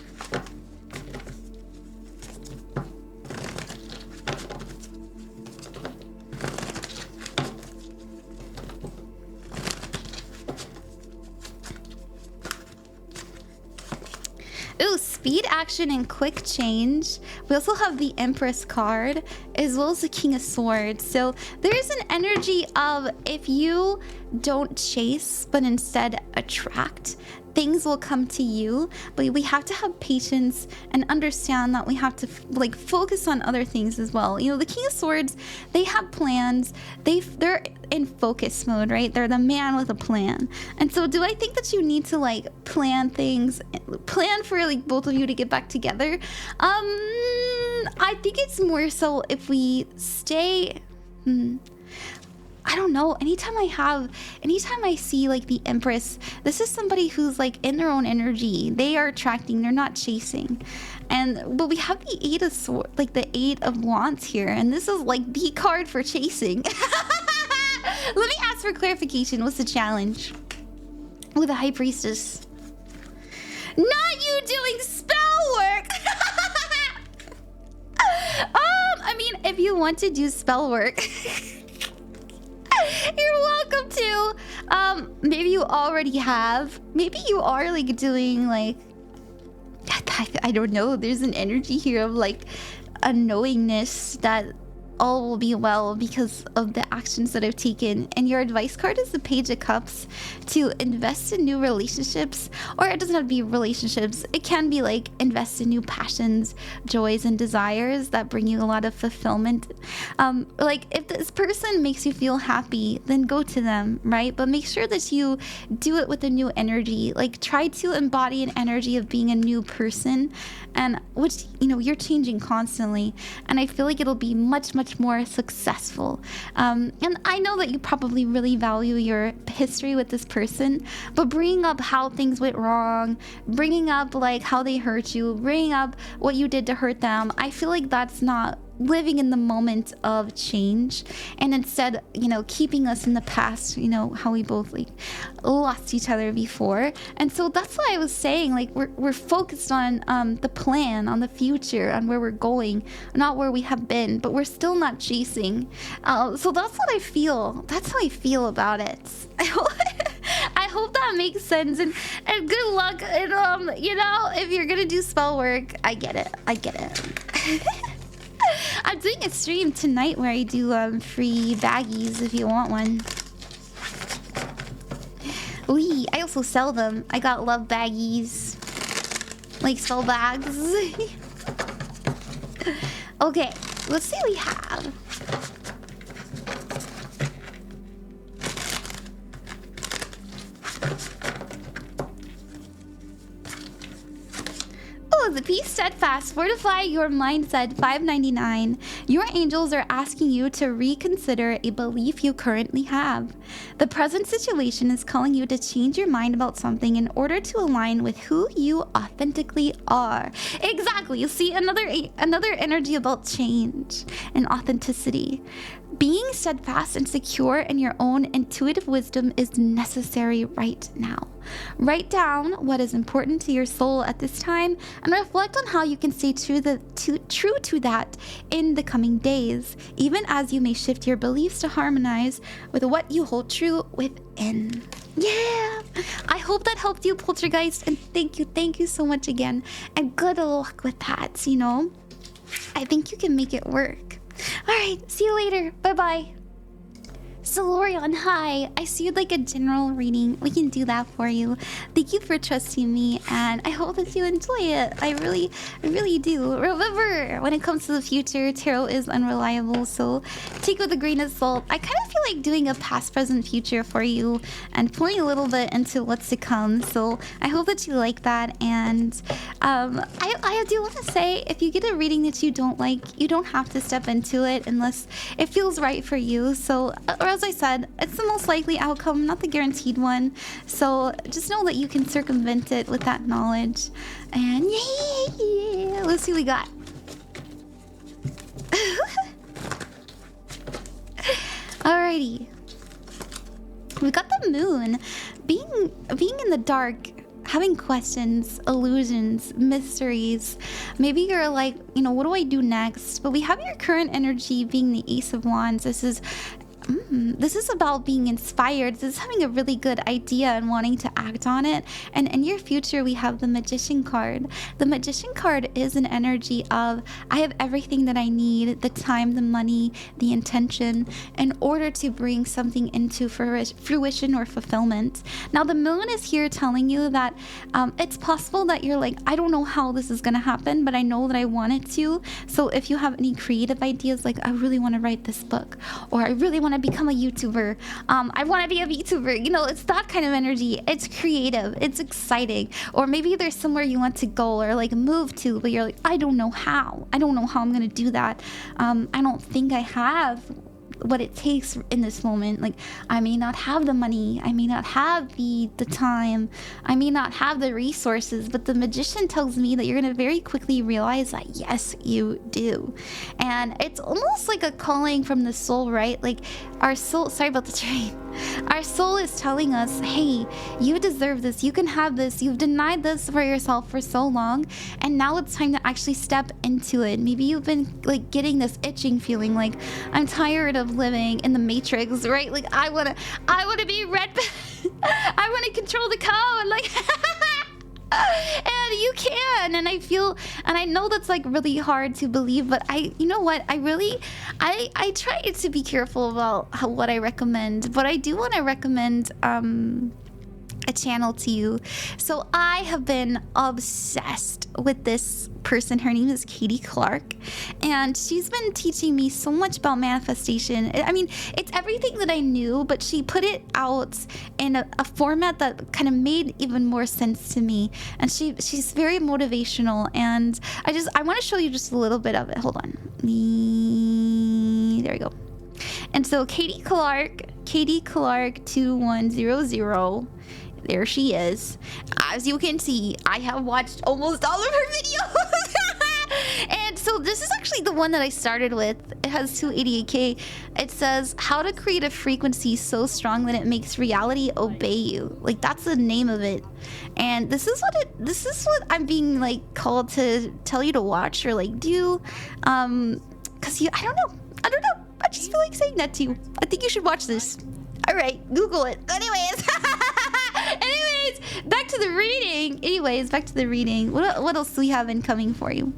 Speaker 1: Ooh, speed, action, and quick change. We also have the Empress card, as well as the King of Swords. So there is an energy of if you don't chase, but instead attract, things will come to you. But we have to have patience and understand that we have to like focus on other things as well. You know, the King of Swords, they have plans. They're in focus mode, right? They're the man with a plan. And so do I think that you need to like plan things, plan for like both of you to get back together? I think it's more so if we stay, I don't know, anytime I see like the Empress, this is somebody who's like in their own energy. They are attracting, they're not chasing. But we have the Eight of Swords, like the Eight of Wands here, and this is like the card for chasing. Let me ask for clarification. What's the challenge? With the High Priestess. Not you doing spell work! I mean, if you want to do spell work, you're welcome to. Maybe you already have. Maybe you are like doing like, I don't know. There's an energy here of like a knowingness that all will be well because of the actions that I've taken. And your advice card is the Page of Cups, to invest in new relationships. Or it doesn't have to be relationships. It can be like invest in new passions, joys, and desires that bring you a lot of fulfillment. Like if this person makes you feel happy, then go to them, right? But make sure that you do it with a new energy. Like try to embody an energy of being a new person, and which, you know, you're changing constantly. And I feel like it'll be much more successful. And I know that you probably really value your history with this person, but bringing up how things went wrong, bringing up like how they hurt you, bringing up what you did to hurt them, I feel like that's not living in the moment of change, and instead, you know, keeping us in the past, you know, how we both like lost each other before. And so that's why I was saying like we're focused on the plan, on the future, on where we're going, not where we have been, but we're still not chasing. So that's what I feel. That's how I feel about it. I hope that makes sense, and good luck. And you know, if you're gonna do spell work, I get it. I get it. I'm doing a stream tonight where I do free baggies if you want one. Ooh, I also sell them. I got love baggies, like spell bags. Okay, let's see what we have. Oh, the Be Steadfast. Fortify your mindset. $5.99. Your angels are asking you to reconsider a belief you currently have. The present situation is calling you to change your mind about something in order to align with who you authentically are. Exactly. You see, another energy about change and authenticity. Being steadfast and secure in your own intuitive wisdom is necessary right now. Write down what is important to your soul at this time and reflect on how you can stay true to that in the coming days, even as you may shift your beliefs to harmonize with what you hold true within. Yeah, I hope that helped you, Poltergeist, and thank you so much again, and good luck with that. You know, I think you can make it work. All right, see you later. Bye-bye. Xelureon, hi. I see you'd like a general reading. We can do that for you. Thank you for trusting me, and I hope that you enjoy it. I really do. Remember, when it comes to the future, tarot is unreliable, so take it with a grain of salt. I kind of feel like doing a past, present, future for you and pouring a little bit into what's to come. So I hope that you like that. And I do want to say, if you get a reading that you don't like, you don't have to step into it unless it feels right for you. So, or as I said, it's the most likely outcome, not the guaranteed one. So just know that you can circumvent it with that knowledge. And yeah, let's see what we got. Alrighty. We got the moon. Being in the dark, having questions, illusions, mysteries. Maybe you're like, you know, what do I do next? But we have your current energy being the Ace of Wands. This is about being inspired. This is having a really good idea and wanting to act on it. And in your future, we have the Magician card. The Magician card is an energy of, I have everything that I need, the time, the money, the intention, in order to bring something into fruition or fulfillment. Now, the moon is here telling you that it's possible that you're like, I don't know how this is going to happen, but I know that I want it to. So if you have any creative ideas, like, I really want to write this book, or I really want to become a YouTuber. I want to be a VTuber. You know, it's that kind of energy. It's creative. It's exciting. Or maybe there's somewhere you want to go or like move to, but you're like, I don't know how. I don't know how I'm going to do that. I don't think I have what it takes in this moment. Like, I may not have the money, I may not have the time, I may not have the resources, but the Magician tells me that you're gonna very quickly realize that yes, you do. And it's almost like a calling from the soul, right? Like our soul, sorry about the train, our soul is telling us, hey, you deserve this, you can have this, you've denied this for yourself for so long, and now it's time to actually step into it. Maybe you've been like getting this itching feeling, like, I'm tired of living in the matrix, right? Like, I wanna be red. I wanna control the code, like and you can, and I feel, and I know that's like really hard to believe, but you know what, I try to be careful about what I recommend, but I do want to recommend a channel to you. So I have been obsessed with this person. Her name is Katie Clark, and she's been teaching me so much about manifestation. I mean, it's everything that I knew, but she put it out in a format that kind of made even more sense to me. And she's very motivational, and I want to show you just a little bit of it. Hold on. There we go. And so Katie Clark 2100. There she is. As you can see, I have watched almost all of her videos. And so this is actually the one that I started with. It has 288K. It says how to create a frequency so strong that it makes reality obey you. Like, that's the name of it. And this is what I'm being like called to tell you to watch or like do. Cause I don't know. I just feel like saying that to you. I think you should watch this. All right, Google it. Anyways. back to the reading. Anyways, back to the reading. What else do we have incoming for you?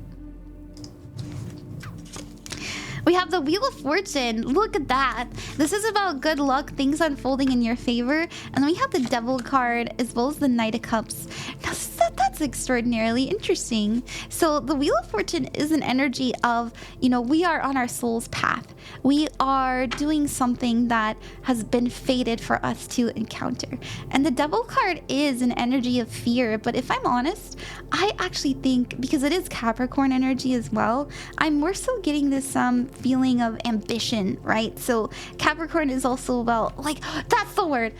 Speaker 1: We have the Wheel of Fortune. Look at that. This is about good luck, things unfolding in your favor. And then we have the Devil card as well as the Knight of Cups. Now, that's extraordinarily interesting. So the Wheel of Fortune is an energy of, you know, we are on our soul's path. We are doing something that has been fated for us to encounter. And the Devil card is an energy of fear. But if I'm honest, I actually think, because it is Capricorn energy as well, I'm more so getting this feeling of ambition, right? So Capricorn is also about, like, that's the word,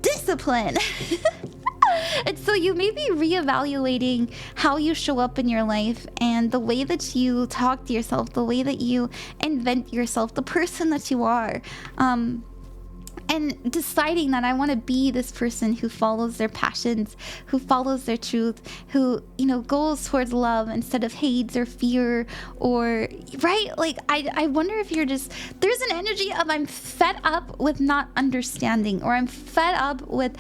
Speaker 1: discipline. And so you may be reevaluating how you show up in your life and the way that you talk to yourself, the way that you invent yourself, the person that you are. And deciding that I want to be this person who follows their passions, who follows their truth, who, you know, goes towards love instead of hate or fear, or, right? Like, I wonder if you're just, there's an energy of I'm fed up with not understanding, or I'm fed up with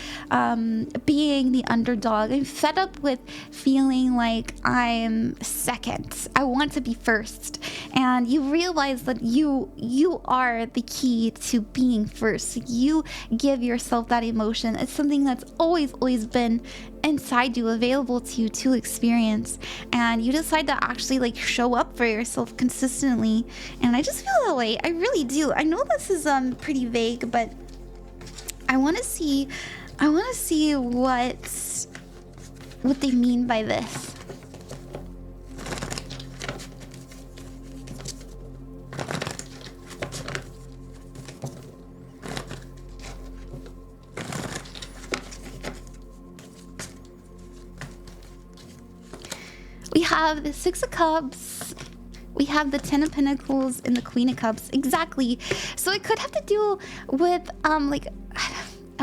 Speaker 1: being the underdog. I'm fed up with feeling like I'm second. I want to be first. And you realize that you are the key to being first. You give yourself that emotion. It's something that's always been inside you, available to you to experience, and you decide to actually like show up for yourself consistently. And I just feel that way. I really do. I know this is pretty vague, but I want to see what they mean by this. We have the Six of Cups, we have the Ten of Pentacles, and the Queen of Cups. Exactly. So it could have to do with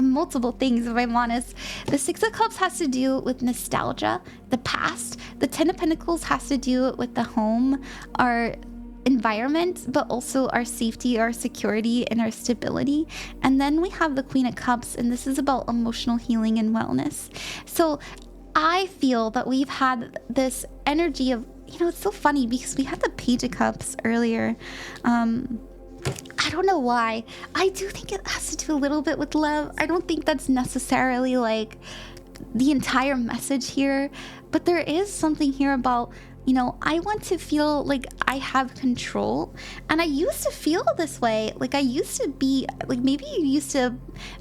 Speaker 1: multiple things, if I'm honest. The Six of Cups has to do with nostalgia, the past. The Ten of Pentacles has to do with the home, our environment, but also our safety, our security, and our stability. And then we have the Queen of Cups, and this is about emotional healing and wellness. So I feel that we've had this energy of, you know, it's so funny because we had the Page of Cups earlier. I don't know why. I do think it has to do a little bit with love. I don't think that's necessarily like the entire message here, but there is something here about, you know, I want to feel like I have control. And I used to feel this way. Like I used to be, like maybe you used to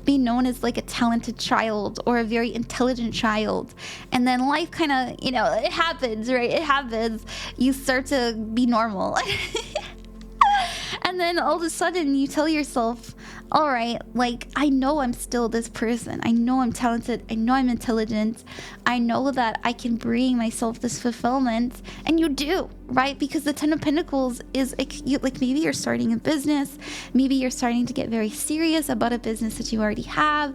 Speaker 1: be known as like a talented child or a very intelligent child. And then life kind of, you know, it happens, right? It happens. You start to be normal. And then all of a sudden you tell yourself, all right, like I know I'm still this person. I know I'm talented. I know I'm intelligent. I know that I can bring myself this fulfillment. And you do, right? Because the Ten of Pentacles is like maybe you're starting a business. Maybe you're starting to get very serious about a business that you already have.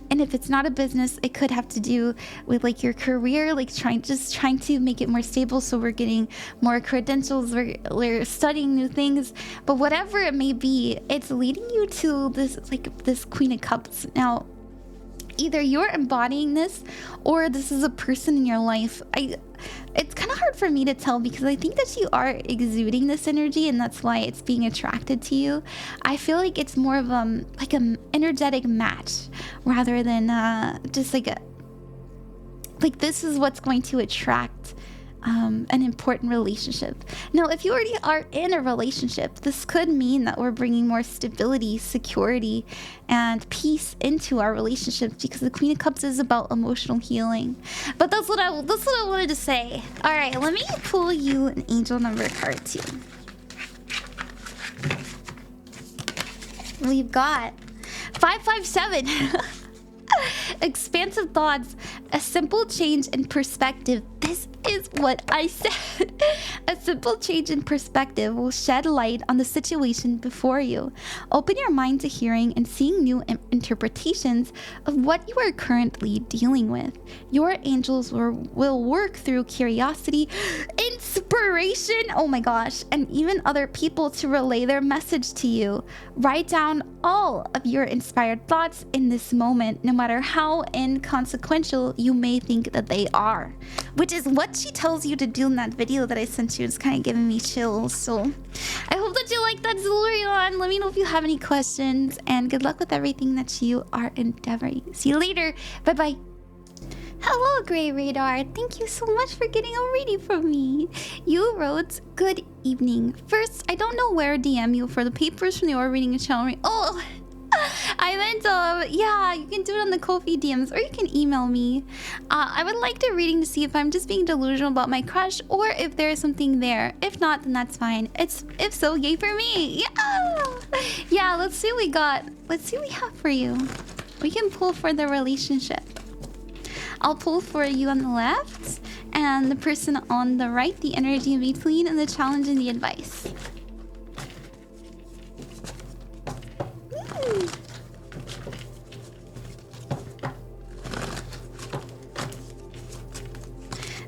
Speaker 1: And if it's not a business, it could have to do with like your career, like trying to make it more stable. So we're getting more credentials, we're studying new things, but whatever it may be, it's leading you to this Queen of Cups. Now, either you're embodying this or this is a person in your life. It's kind of hard for me to tell because I think that you are exuding this energy and that's why it's being attracted to you. I feel like it's more of like an energetic match rather than just like this is what's going to attract an important relationship. Now, if you already are in a relationship, this could mean that we're bringing more stability, security, and peace into our relationships because the Queen of Cups is about emotional healing. But that's what I wanted to say. All right, let me pull you an angel number card too. We've got 557. Expansive thoughts, a simple change in perspective. This is what I said. A simple change in perspective will shed light on the situation before you. Open your mind to hearing and seeing new interpretations of what you are currently dealing with. Your angels will work through curiosity. Insane! inspiration, oh my gosh, and even other people to relay their message to you. Write down all of your inspired thoughts in this moment, no matter how inconsequential you may think that they are, which is what she tells you to do in that video that I sent you. It's kind of giving me chills. So I hope that you like that, Xelureon. Let me know if you have any questions, and good luck with everything that you are endeavoring. See you later. Bye bye. Hello, Grey Radar. Thank you so much for getting a reading from me. You wrote, good evening. First, I don't know where DM you for the papers from the Aura reading and channeling. Oh, I meant, yeah, you can do it on the Ko-fi DMs, or you can email me. I would like the reading to see if I'm just being delusional about my crush, or if there is something there. If not, then that's fine. If so, yay for me. Yeah! Yeah, let's see what we got. Let's see what we have for you. We can pull for the relationship. I'll pull for you on the left, and the person on the right, the energy in between, and the challenge and the advice.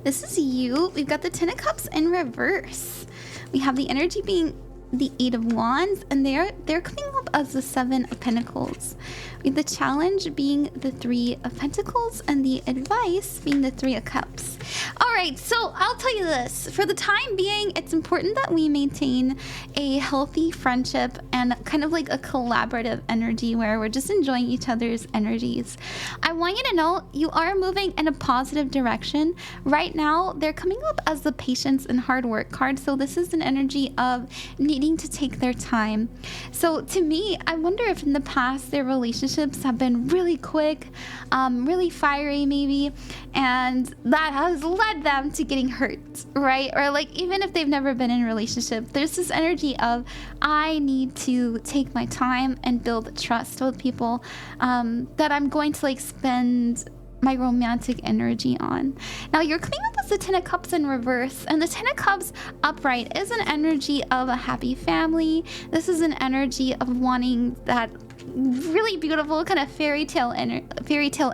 Speaker 1: This is you. We've got the Ten of Cups in reverse. We have the energy being the Eight of Wands, and they're coming up as the Seven of Pentacles. With the challenge being the Three of Pentacles, and the advice being the Three of Cups. Alright, so I'll tell you this. For the time being, it's important that we maintain a healthy friendship and kind of like a collaborative energy where we're just enjoying each other's energies. I want you to know you are moving in a positive direction. Right now, they're coming up as the Patience and Hard Work card, so this is an energy of needing to take their time. So to me, I wonder if in the past their relationships have been really quick, really fiery maybe, and that has led them to getting hurt, right? Or like even if they've never been in a relationship, there's this energy of I need to take my time and build trust with people that I'm going to like spend my romantic energy on. Now you're coming up as the Ten of Cups in reverse, and the Ten of Cups upright is an energy of a happy family. This is an energy of wanting that really beautiful kind of fairy tale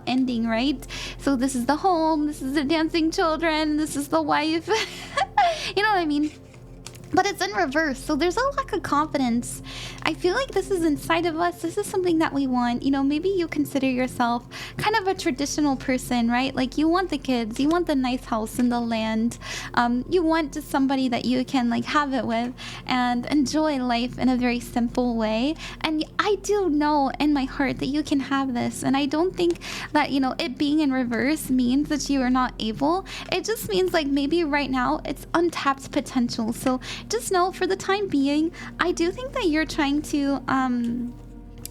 Speaker 1: ending, right? So this is the home, this is the dancing children, this is the wife. You know what I mean? But it's in reverse, so there's a lack of confidence. I feel like this is inside of us. This is something that we want. You know, maybe you consider yourself kind of a traditional person, right? Like you want the kids, you want the nice house and the land. You want just somebody that you can like have it with and enjoy life in a very simple way. And I do know in my heart that you can have this. And I don't think that, you know, it being in reverse means that you are not able. It just means like maybe right now it's untapped potential. So just know for the time being, I do think that you're trying to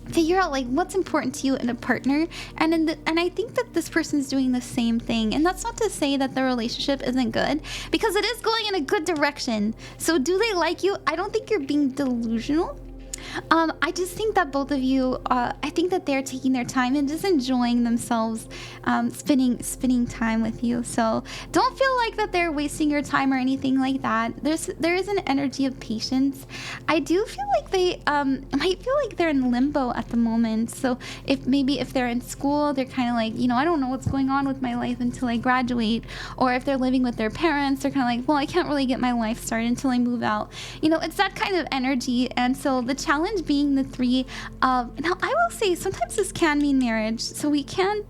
Speaker 1: figure out like what's important to you in a partner, and I think that this person's doing the same thing. And that's not to say that the relationship isn't good, because it is going in a good direction. So do they like you? I don't think you're being delusional. I just think that both of you, I think that they're taking their time and just enjoying themselves, spending time with you. So don't feel like that they're wasting your time or anything like that. There is an energy of patience. I do feel like they might feel like they're in limbo at the moment. So if they're in school, they're kind of like, you know, I don't know what's going on with my life until I graduate. Or if they're living with their parents, they're kind of like, well, I can't really get my life started until I move out. You know, it's that kind of energy. And so the challenge being the Three of, now I will say sometimes this can mean marriage, so we can,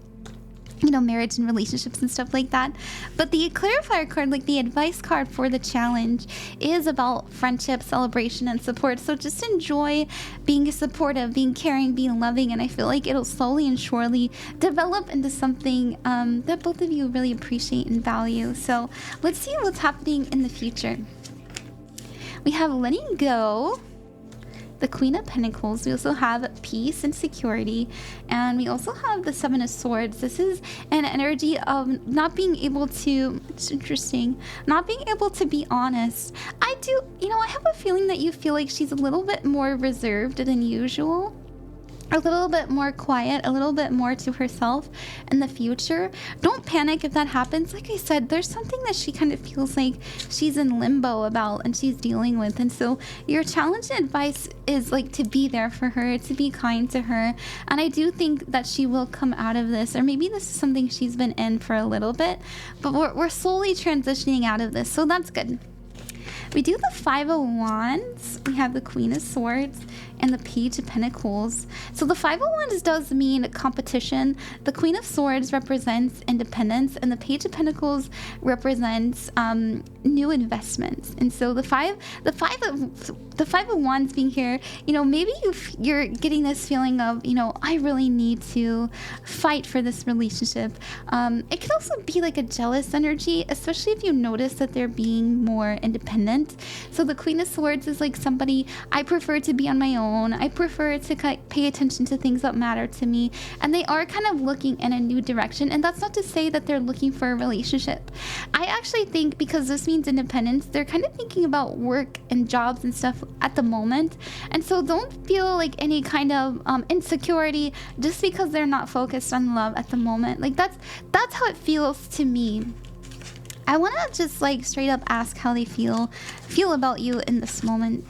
Speaker 1: you know, marriage and relationships and stuff like that. But the clarifier card, like the advice card for the challenge, is about friendship, celebration, and support. So just enjoy being supportive, being caring, being loving, and I feel like it'll slowly and surely develop into something that both of you really appreciate and value. So let's see what's happening in the future. We have letting go, the Queen of Pentacles. We also have peace and security, and we also have the Seven of Swords. This is an energy of not being able to, it's interesting, not being able to be honest. I have a feeling that you feel like she's a little bit more reserved than usual, a little bit more quiet, a little bit more to herself in the future. Don't panic if that happens. Like I said, there's something that she kind of feels like she's in limbo about and she's dealing with. And so your challenge and advice is like to be there for her, to be kind to her. And I do think that she will come out of this, or maybe this is something she's been in for a little bit, but we're slowly transitioning out of this. So that's good. We do the Five of Wands. We have the Queen of Swords and the Page of Pentacles. So the Five of Wands does mean competition. The Queen of Swords represents independence, and the Page of Pentacles represents new investments. And so the five of Wands being here, you know, maybe you're getting this feeling of, you know, I really need to fight for this relationship. It could also be like a jealous energy, especially if you notice that they're being more independent. So the Queen of Swords is like somebody, I prefer to be on my own. I prefer to pay attention to things that matter to me. And they are kind of looking in a new direction. And that's not to say that they're looking for a relationship. I actually think because this means independence, they're kind of thinking about work and jobs and stuff at the moment. And so don't feel like any kind of insecurity just because they're not focused on love at the moment. Like that's how it feels to me. I want to just like straight up ask how they feel about you in this moment.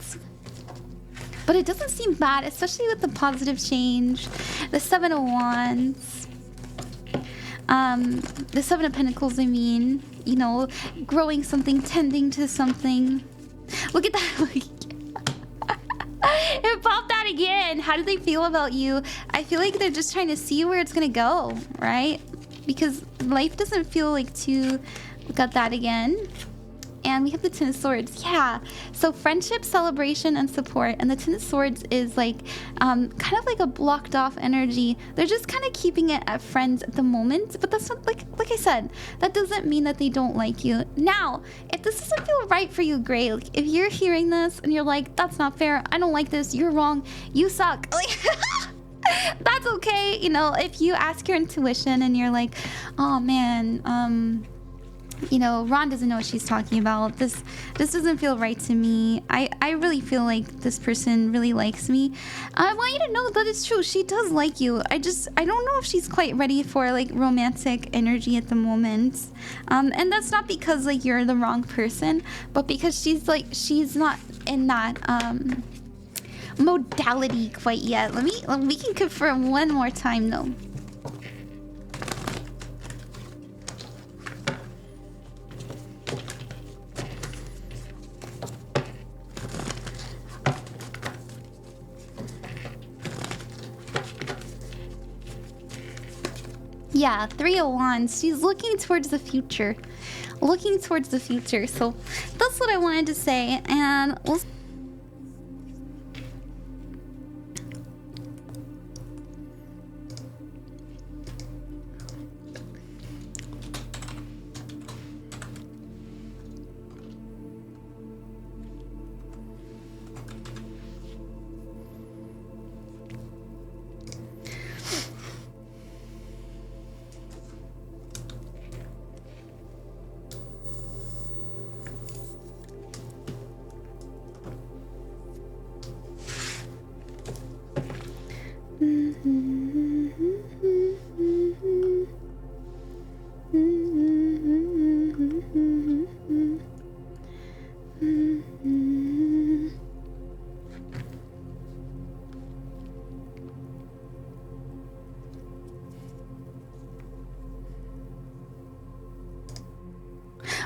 Speaker 1: But it doesn't seem bad, especially with the positive change. The Seven of Wands. The Seven of Pentacles, I mean. You know, growing something, tending to something. Look at that. It popped out again. How do they feel about you? I feel like they're just trying to see where it's going to go, right? Because life doesn't feel like too... We got that again. And we have the Ten of Swords. Yeah. So friendship, celebration, and support. And the Ten of Swords is like kind of like a blocked off energy. They're just kind of keeping it at friends at the moment. But that's not like I said, that doesn't mean that they don't like you. Now, if this doesn't feel right for you, great. Like, if you're hearing this and you're like, that's not fair, I don't like this, you're wrong, you suck. Like, that's okay. You know, if you ask your intuition and you're like, oh man, you know, Ron doesn't know what she's talking about. This doesn't feel right to me. I really feel like this person really likes me. I want you to know that it's true. She does like you. I don't know if she's quite ready for like romantic energy at the moment. And that's not because like you're the wrong person, but because she's not in that modality quite yet. We can confirm one more time though. Yeah, Three of Wands. She's looking towards the future. Looking towards the future. So that's what I wanted to say. And we'll...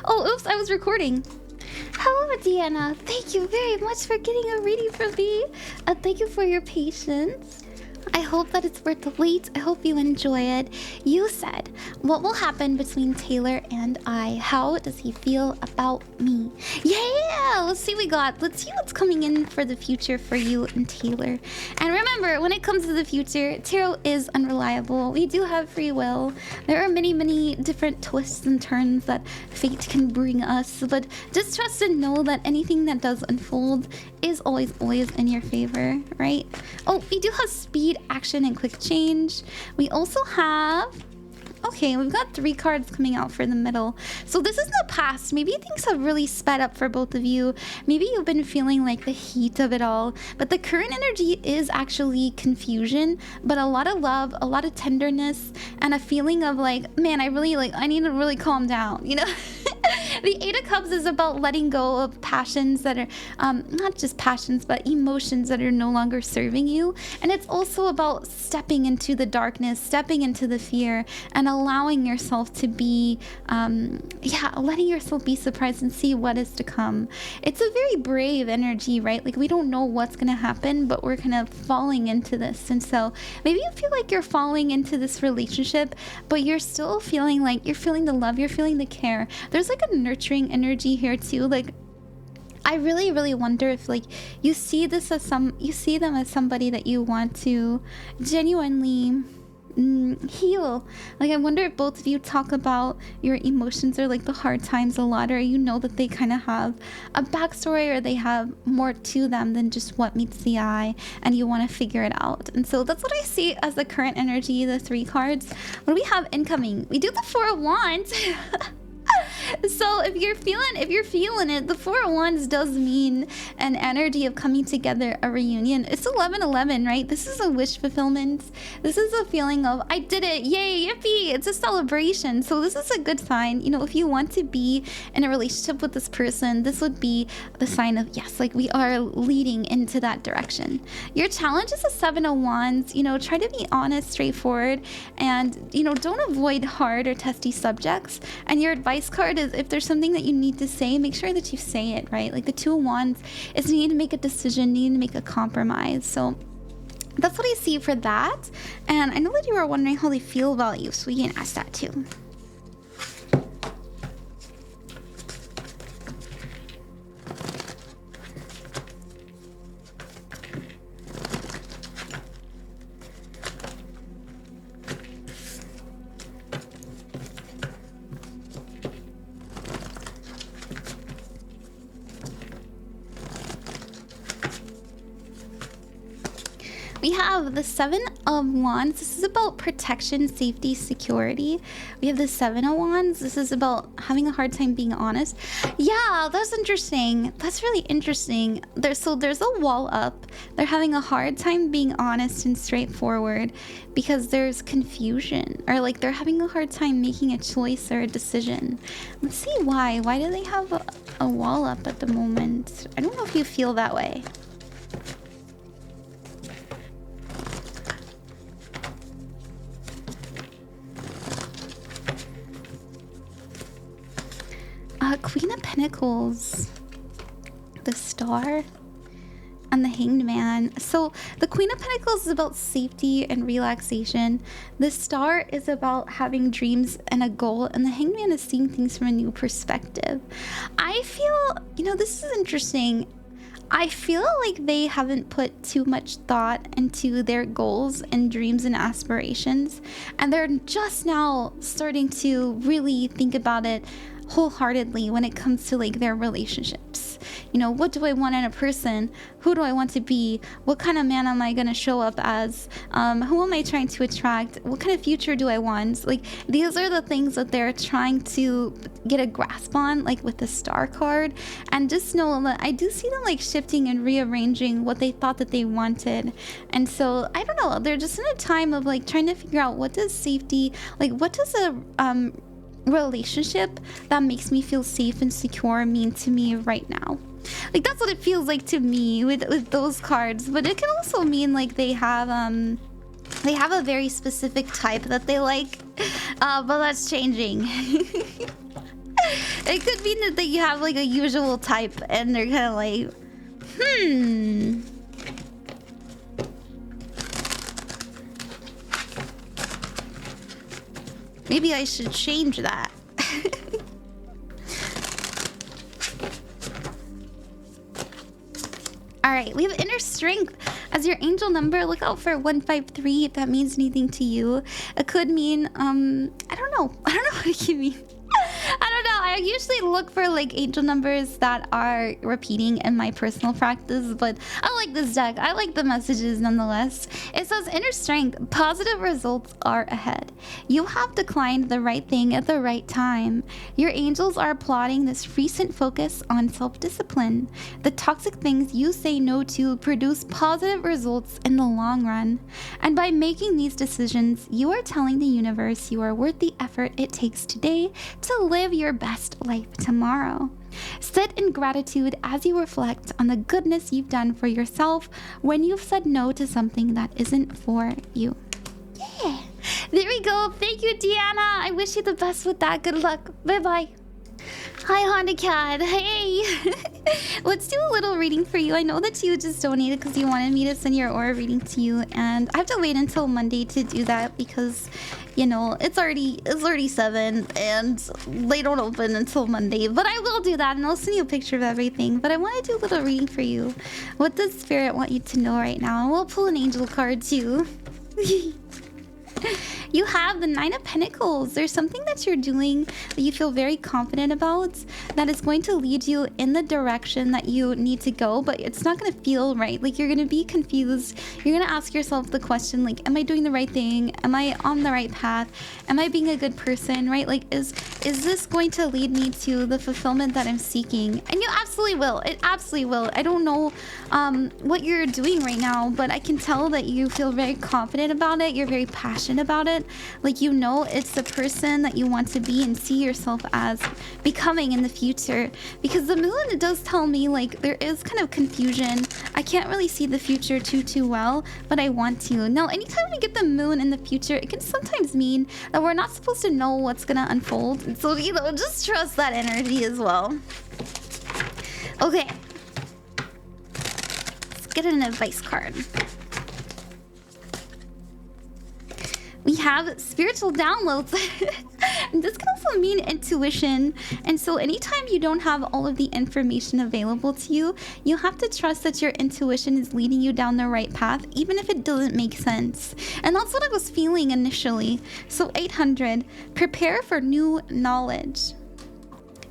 Speaker 1: Oh, oops, I was recording. Hello, Deanna. Thank you very much for getting a reading from me. Thank you for your patience. I hope that it's worth the wait. I hope you enjoy it. You said, what will happen between Taylor and I? How does he feel about me? Yeah, let's see let's see what's coming in for the future for you and Taylor. And remember, when it comes to the future, tarot is unreliable. We do have free will. There are many, many different twists and turns that fate can bring us. But just trust and know that anything that does unfold is always in your favor, right? Oh, we do have speed, action, and quick change. We also have... Okay, we've got 3 cards coming out for the middle. So this is the past. Maybe things have really sped up for both of you. Maybe you've been feeling like the heat of it all. But the current energy is actually confusion, but a lot of love, a lot of tenderness, and a feeling of like, man, I need to really calm down, you know? The Eight of Cups is about letting go of passions that are not just passions, but emotions that are no longer serving you. And it's also about stepping into the darkness, stepping into the fear, and allowing yourself to be, letting yourself be surprised and see what is to come. It's a very brave energy, right? Like, we don't know what's gonna happen, but we're kind of falling into this. And so maybe you feel like you're falling into this relationship, but you're still feeling like you're feeling the love, you're feeling the care. There's like a nurturing energy here too. Like, I really, really wonder if like you see them as somebody that you want to genuinely heal. Like, I wonder if both of you talk about your emotions or like the hard times a lot, or you know that they kind of have a backstory or they have more to them than just what meets the eye, and you want to figure it out. And so that's what I see as the current energy, the 3 cards. What do we have incoming? We do the 4 of Wands. So if you're feeling it, the 4 of Wands does mean an energy of coming together, a reunion. It's 11/11, right? This is a wish fulfillment. This is a feeling of, I did it, yay, yippee. It's a celebration. So this is a good sign. You know, if you want to be in a relationship with this person, this would be the sign of, yes, like we are leading into that direction. Your challenge is a 7 of Wands. You know, try to be honest, straightforward, and, you know, don't avoid hard or testy subjects. And your advice card is, if there's something that you need to say, make sure that you say it, right? Like the 2 of Wands is you need to make a decision, you need to make a compromise. So that's what I see for that. And I know that you were wondering how they feel about you, so we can ask that too. We have the 7 of Wands. This is about protection, safety, security. We have the 7 of Wands. This is about having a hard time being honest. Yeah, that's interesting. That's really interesting. There's a wall up. They're having a hard time being honest and straightforward because there's confusion, or like they're having a hard time making a choice or a decision. Let's see why. Why do they have a wall up at the moment? I don't know if you feel that way. Queen of Pentacles, the Star, and the Hanged Man. So the Queen of Pentacles is about safety and relaxation. The Star is about having dreams and a goal, and the Hanged Man is seeing things from a new perspective. I feel, you know, this is interesting. I feel like they haven't put too much thought into their goals and dreams and aspirations, and they're just now starting to really think about it wholeheartedly when it comes to like their relationships. You know, what do I want in a person? Who do I want to be? What kind of man am I going to show up as? Who am I trying to attract? What kind of future do I want? Like, these are the things that they're trying to get a grasp on, like with the Star card. And just know that I do see them like shifting and rearranging what they thought that they wanted. And so I don't know, they're just in a time of like trying to figure out, what does safety, like what does a relationship that makes me feel safe and secure mean to me right now? Like, that's what it feels like to me with those cards. But it can also mean like they have a very specific type that they like, but that's changing. It could mean that you have like a usual type and they're kind of like, maybe I should change that. All right, we have inner strength as your angel number. Look out for 153 if that means anything to you. It could mean, I don't know what it can mean. I don't know. I usually look for like angel numbers that are repeating in my personal practice, but I like this deck. I like the messages nonetheless. It says inner strength, positive results are ahead. You have declined the right thing at the right time. Your angels are applauding this recent focus on self-discipline. The toxic things you say no to produce positive results in the long run. And by making these decisions, you are telling the universe you are worth the effort it takes today to live your best life tomorrow. Sit in gratitude as you reflect on the goodness you've done for yourself when you've said no to something that isn't for you. Yeah. There we go. Thank you, Deanna. I wish you the best with that. Good luck. Bye-bye. Hi, Honda Cat. Hey. Let's do a little reading for you. I know that you just donated because you wanted me to send your aura reading to you, and I have to wait until Monday to do that because, you know, it's already 7 and they don't open until Monday. But I will do that, and I'll send you a picture of everything. But I want to do a little reading for you. What does Spirit want you to know right now? And we'll pull an angel card too. You have the Nine of Pentacles. There's something that you're doing that you feel very confident about that is going to lead you in the direction that you need to go, but it's not going to feel right. Like, you're going to be confused. You're going to ask yourself the question, like, am I doing the right thing? Am I on the right path? Am I being a good person, right? Like, is this going to lead me to the fulfillment that I'm seeking? And you absolutely will. It absolutely will. I don't know what you're doing right now, but I can tell that you feel very confident about it. You're very passionate about it. Like, you know, it's the person that you want to be and see yourself as becoming in the future. Because the moon, it does tell me, like, there is kind of confusion. I can't really see the future too well, but I want to. Now, anytime we get the moon in the future, it can sometimes mean that we're not supposed to know what's gonna unfold. And so, you know, just trust that energy as well. Okay. Let's get an advice card. We have spiritual downloads. This can also mean intuition. And so anytime you don't have all of the information available to you, you have to trust that your intuition is leading you down the right path, even if it doesn't make sense. And that's what I was feeling initially. So 800, prepare for new knowledge.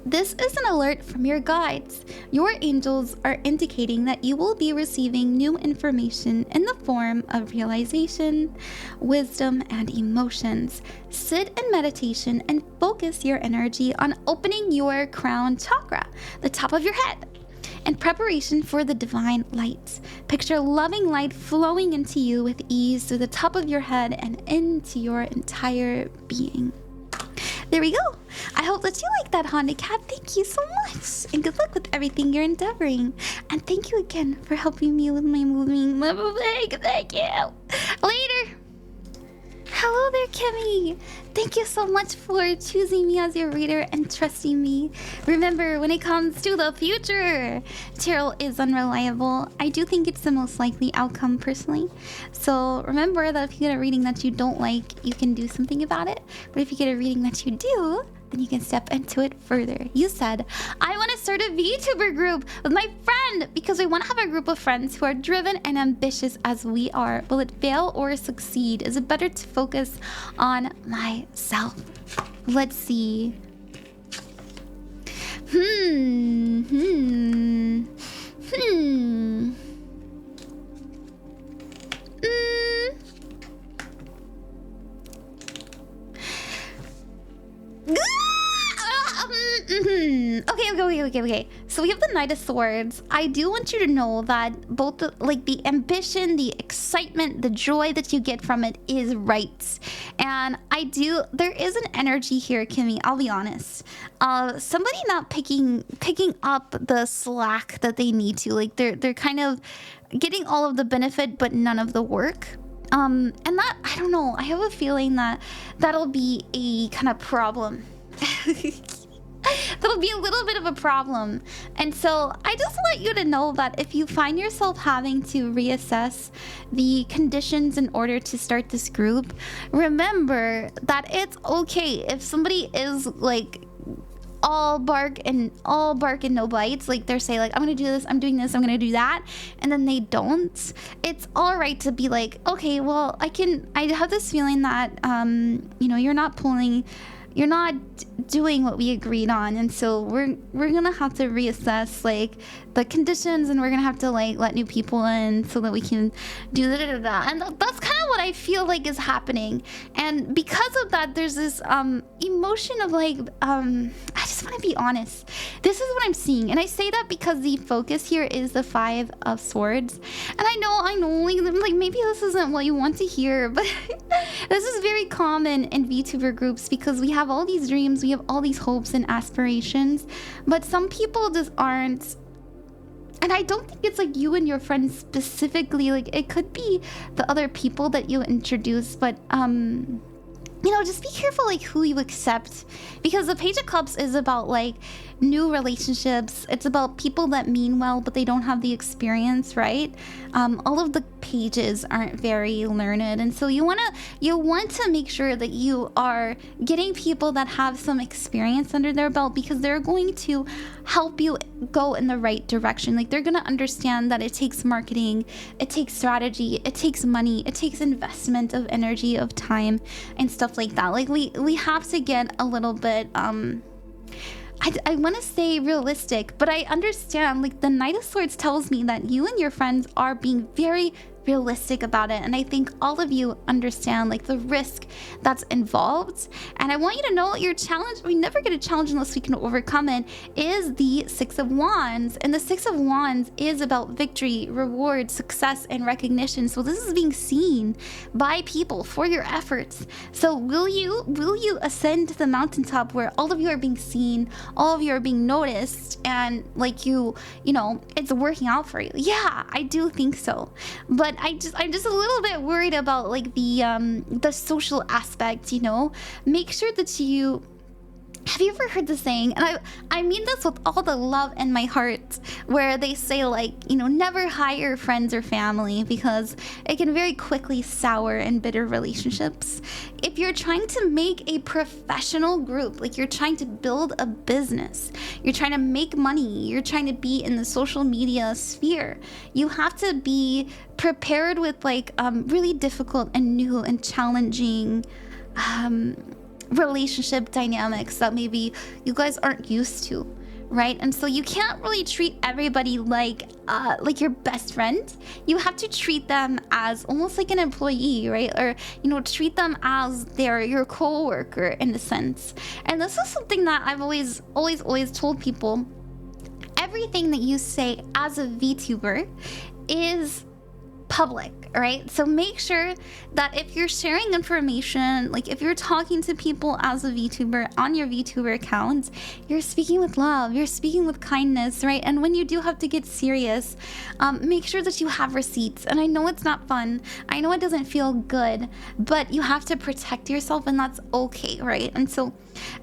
Speaker 1: This is an alert from your guides. Your angels are indicating that you will be receiving new information in the form of realization, wisdom, and emotions. Sit in meditation and focus your energy on opening your crown chakra, the top of your head, in preparation for the divine light. Picture loving light flowing into you with ease through the top of your head and into your entire being. There we go. I hope that you like that, Honda Cat. Thank you so much. And good luck with everything you're endeavoring. And thank you again for helping me with my moving. Thank you. Later. Hello there, Kimmie. Thank you so much for choosing me as your reader and trusting me. Remember, when it comes to the future, tarot is unreliable. I do think it's the most likely outcome personally. So remember that if you get a reading that you don't like, you can do something about it. But if you get a reading that you do, then you can step into it further. You said, I want to start a VTuber group with my friend because we want to have a group of friends who are driven and ambitious as we are. Will it fail or succeed? Is it better to focus on myself? Let's see. Okay. So we have the Knight of Swords. I do want you to know that both the ambition, the excitement, the joy that you get from it is right. And there is an energy here, Kimmie, I'll be honest. Somebody not picking up the slack that they need to. Like, they're kind of getting all of the benefit but none of the work. And that, I don't know, I have a feeling that that'll be a kind of problem. That'll be a little bit of a problem. And so I just want you to know that if you find yourself having to reassess the conditions in order to start this group, remember that it's okay if somebody is like all bark and no bites. Like, they're saying, like, I'm gonna do this, I'm doing this, I'm gonna do that, and then they don't. It's all right to be like, okay, well, I have this feeling that you know, you're not doing what we agreed on, and so we're gonna have to reassess like the conditions, and we're gonna have to like let new people in so that we can do and that's kind of what I feel like is happening. And because of that, there's this emotion of like I just want to be honest. This is what I'm seeing. And I say that because the focus here is the 5 of Swords. And I know, like maybe this isn't what you want to hear, but this is very common in VTuber groups because we have all these dreams, we have all these hopes and aspirations, but some people just aren't. And I don't think it's like you and your friends specifically, like it could be the other people that you introduce, but you know, just be careful like who you accept, because the Page of Cups is about like new relationships. It's about people that mean well but they don't have the experience, right? All of the pages aren't very learned, and so you want to make sure that you are getting people that have some experience under their belt, because they're going to help you go in the right direction. Like they're going to understand that it takes marketing, it takes strategy, it takes money, it takes investment of energy, of time and stuff like that. Like we have to get a little bit I want to say realistic, but I understand like the Knight of Swords tells me that you and your friends are being very realistic about it, and I think all of you understand like the risk that's involved. And I want you to know your challenge, we never get a challenge unless we can overcome it, is the 6 of Wands. And the 6 of Wands is about victory, reward, success, and recognition. So this is being seen by people for your efforts. So will you ascend to the mountaintop where all of you are being seen, all of you are being noticed, and like you know, it's working out for you? Yeah, I do think so. But I'm just a little bit worried about like the social aspect, you know. Make sure that you have you ever heard the saying, and I mean this with all the love in my heart, where they say like, you know, never hire friends or family because it can very quickly sour and bitter relationships. If you're trying to make a professional group, like you're trying to build a business, you're trying to make money, you're trying to be in the social media sphere, you have to be prepared with like really difficult and new and challenging relationship dynamics that maybe you guys aren't used to, right? And so you can't really treat everybody like your best friend. You have to treat them as almost like an employee, right? Or, you know, treat them as they're your co-worker in a sense. And this is something that I've always told people. Everything that you say as a VTuber is public, right? So make sure that if you're sharing information, like if you're talking to people as a VTuber on your VTuber accounts, you're speaking with love, you're speaking with kindness, right? And when you do have to get serious, make sure that you have receipts. And I know it's not fun, I know it doesn't feel good, but you have to protect yourself, and that's okay, right? And so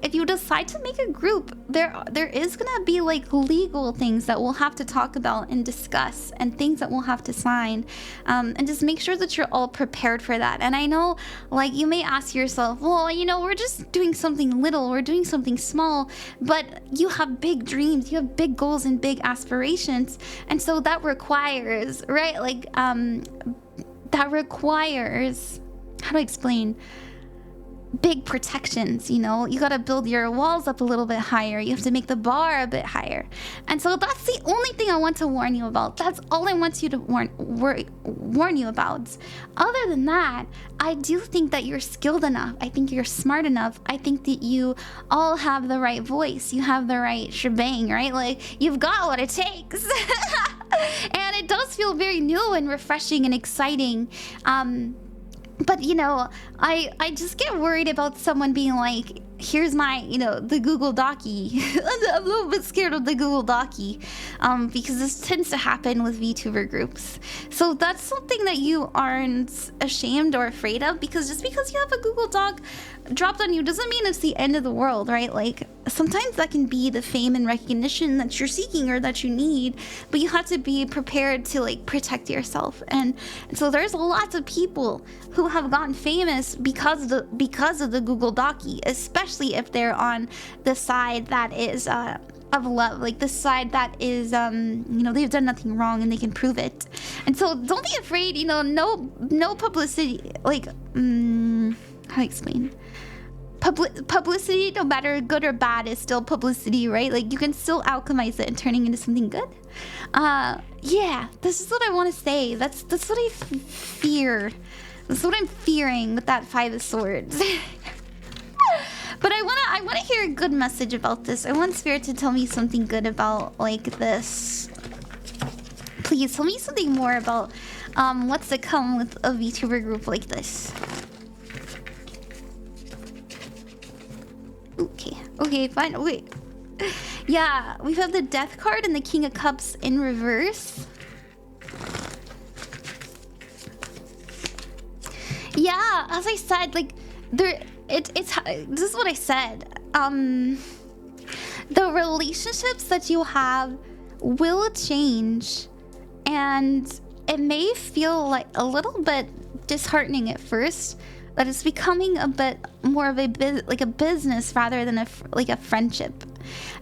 Speaker 1: if you decide to make a group, there is gonna be like legal things that we'll have to talk about and discuss, and things that we'll have to sign, and just make sure that you're all prepared for that. And I know, like, you may ask yourself, well, you know, we're just doing something little, we're doing something small, but you have big dreams, you have big goals and big aspirations, and so that requires, right, like that requires, how do I explain, big protections, you know. You gotta build your walls up a little bit higher, you have to make the bar a bit higher. And so that's the only thing I want to warn you about. That's all I want you to warn you about. Other than that, I do think that you're skilled enough, I think you're smart enough, I think that you all have the right voice, you have the right shebang, right? Like, you've got what it takes. And it does feel very new and refreshing and exciting. But, you know, I just get worried about someone being like, here's my, you know, the Google Docky. I'm a little bit scared of the Google Docky, because this tends to happen with VTuber groups. So that's something that you aren't ashamed or afraid of, because just because you have a Google Doc dropped on you doesn't mean it's the end of the world, right? Like, sometimes that can be the fame and recognition that you're seeking or that you need, but you have to be prepared to like protect yourself. And so there's lots of people who have gotten famous because of the Google Docky, especially if they're on the side that is of love, like the side that is you know, they've done nothing wrong and they can prove it. And so don't be afraid, you know, no publicity, like how do I explain? Publicity, no matter good or bad, is still publicity, right? Like, you can still alchemize it and turning into something good. Yeah, this is what I want to say. That's what I fear. That's what I'm fearing with that 5 of Swords. But I I want to hear a good message about this. I want Spirit to tell me something good about, like, this. Please, tell me something more about what's to come with a VTuber group like this. Okay. Okay, fine. Okay. Yeah, we've had the Death card and the King of Cups in reverse. Yeah, as I said, like, this is what I said. The relationships that you have will change, and it may feel like a little bit disheartening at first, that it's becoming a bit more of a business rather than a friendship.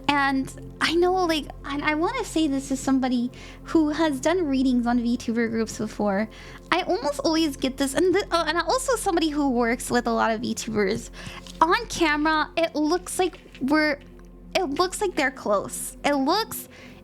Speaker 1: And I know, like, and I want to say this as somebody who has done readings on VTuber groups before. I almost always get this, and also somebody who works with a lot of VTubers. On camera, it looks like they're close.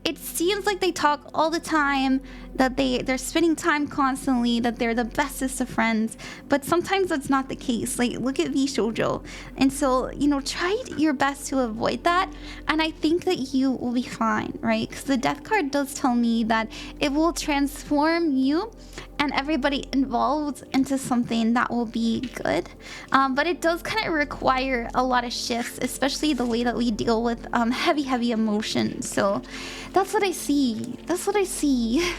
Speaker 1: It seems like they talk all the time, that they're spending time constantly, that they're the bestest of friends. But sometimes that's not the case. Like, look at V Shoujo. And so, you know, try your best to avoid that. And I think that you will be fine, right? Because the Death card does tell me that it will transform you and everybody involved into something that will be good. But it does kind of require a lot of shifts, especially the way that we deal with heavy emotions. So that's what I see. That's what I see.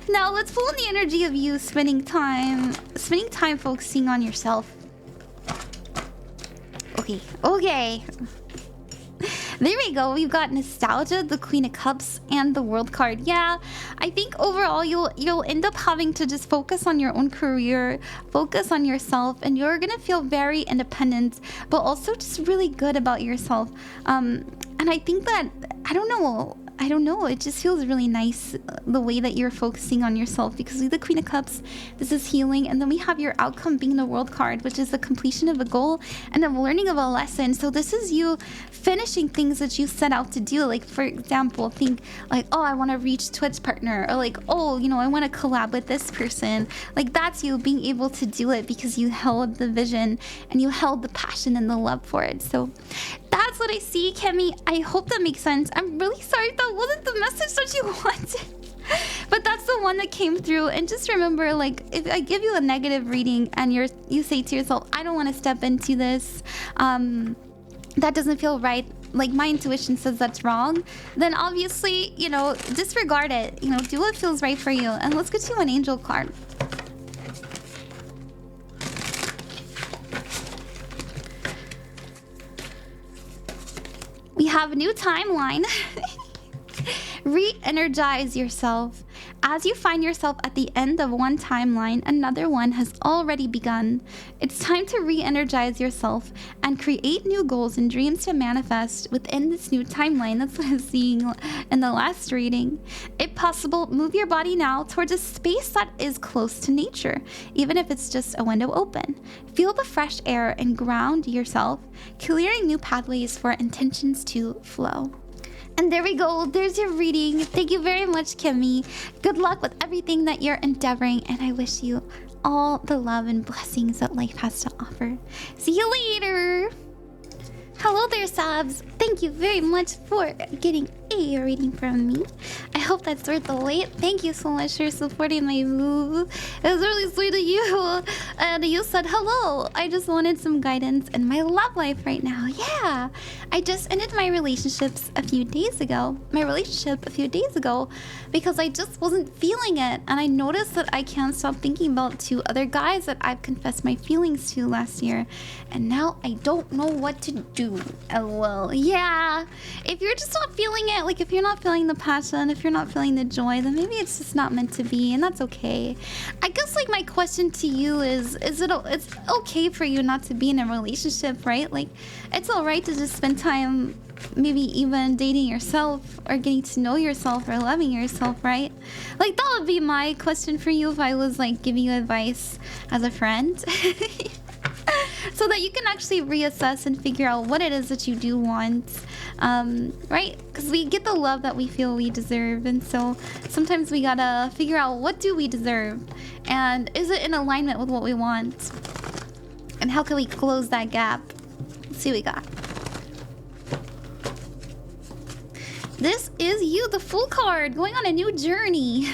Speaker 1: Now let's pull in the energy of you spending time focusing on yourself. Okay. There we go. We've got Nostalgia, the Queen of Cups, and the World card. Yeah, I think overall you'll end up having to just focus on your own career, focus on yourself, and you're gonna feel very independent, but also just really good about yourself. And I think that I don't know. It just feels really nice the way that you're focusing on yourself, because with the Queen of Cups, this is healing, and then we have your outcome being the World card, which is the completion of a goal and the learning of a lesson. So this is you finishing things that you set out to do. Like, for example, think like, oh, I want to reach Twitch partner, or like, oh, you know, I want to collab with this person. Like, that's you being able to do it because you held the vision and you held the passion and the love for it. So that's what I see, Kimmie. I hope that makes sense. I'm really sorry if that wasn't the message that you wanted. But that's the one that came through. And just remember, like, if I give you a negative reading and you say to yourself, I don't want to step into this, that doesn't feel right, like my intuition says that's wrong, then obviously, you know, disregard it. You know, do what feels right for you. And let's get you an angel card. We have a new timeline. Re-energize yourself. As you find yourself at the end of one timeline, another one has already begun. It's time to re-energize yourself and create new goals and dreams to manifest within this new timeline. That's what I was seeing in the last reading. If possible, move your body now towards a space that is close to nature, even if it's just a window open. Feel the fresh air and ground yourself, clearing new pathways for intentions to flow. And there we go. There's your reading. Thank you very much, Kimmie. Good luck with everything that you're endeavoring, and I wish you all the love and blessings that life has to offer. See you later. Hello there, Sabs. Thank you very much for getting a reading from me. I hope that's worth the wait. Thank you so much for supporting my move. It was really sweet of you. And you said, hello, I just wanted some guidance in my love life right now. Yeah, I just ended my relationship a few days ago because I just wasn't feeling it. And I noticed that I can't stop thinking about two other guys that I've confessed my feelings to last year. And now I don't know what to do. LOL. Yeah, if you're just not feeling it, like if you're not feeling the passion, if you're not feeling the joy, then maybe it's just not meant to be, and that's okay. I guess, like, my question to you is it's okay for you not to be in a relationship, right? Like, it's all right to just spend time maybe even dating yourself or getting to know yourself or loving yourself, right? Like, that would be my question for you if I was, like, giving you advice as a friend. So that you can actually reassess and figure out what it is that you do want, right? Because we get the love that we feel we deserve, and so sometimes we gotta figure out, what do we deserve, and is it in alignment with what we want, and how can we close that gap? Let's see what we got. This is you, the Fool card, going on a new journey.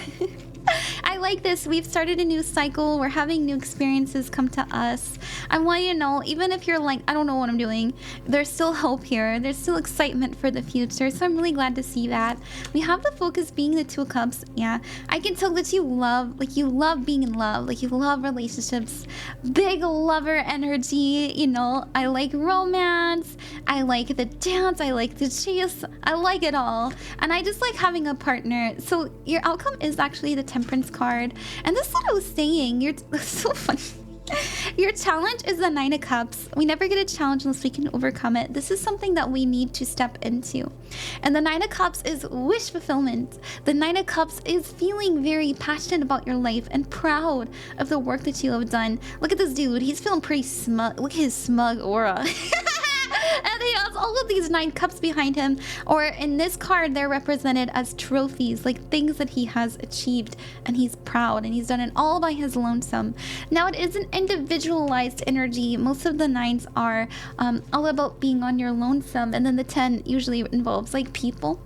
Speaker 1: I like this. We've started a new cycle. We're having new experiences come to us. I want you to know, even if you're like, I don't know what I'm doing, there's still hope here. There's still excitement for the future. So I'm really glad to see that. We have the focus being the Two of Cups. Yeah, I can tell that you love being in love. Like, you love relationships. Big lover energy. You know, I like romance. I like the dance. I like the chase. I like it all. And I just like having a partner. So your outcome is actually the Temperance card. And this is what I was saying. You're so funny. Your challenge is the Nine of Cups. We never get a challenge unless we can overcome it. This is something that we need to step into. And the Nine of Cups is wish fulfillment. The Nine of Cups is feeling very passionate about your life and proud of the work that you have done. Look at this dude. He's feeling pretty smug. Look at his smug aura. And he has all of these 9 cups behind him. Or in this card, they're represented as trophies, like things that he has achieved. And he's proud, and he's done it all by his lonesome. Now, it is an individualized energy. Most of the 9s are all about being on your lonesome. And then the 10 usually involves like people,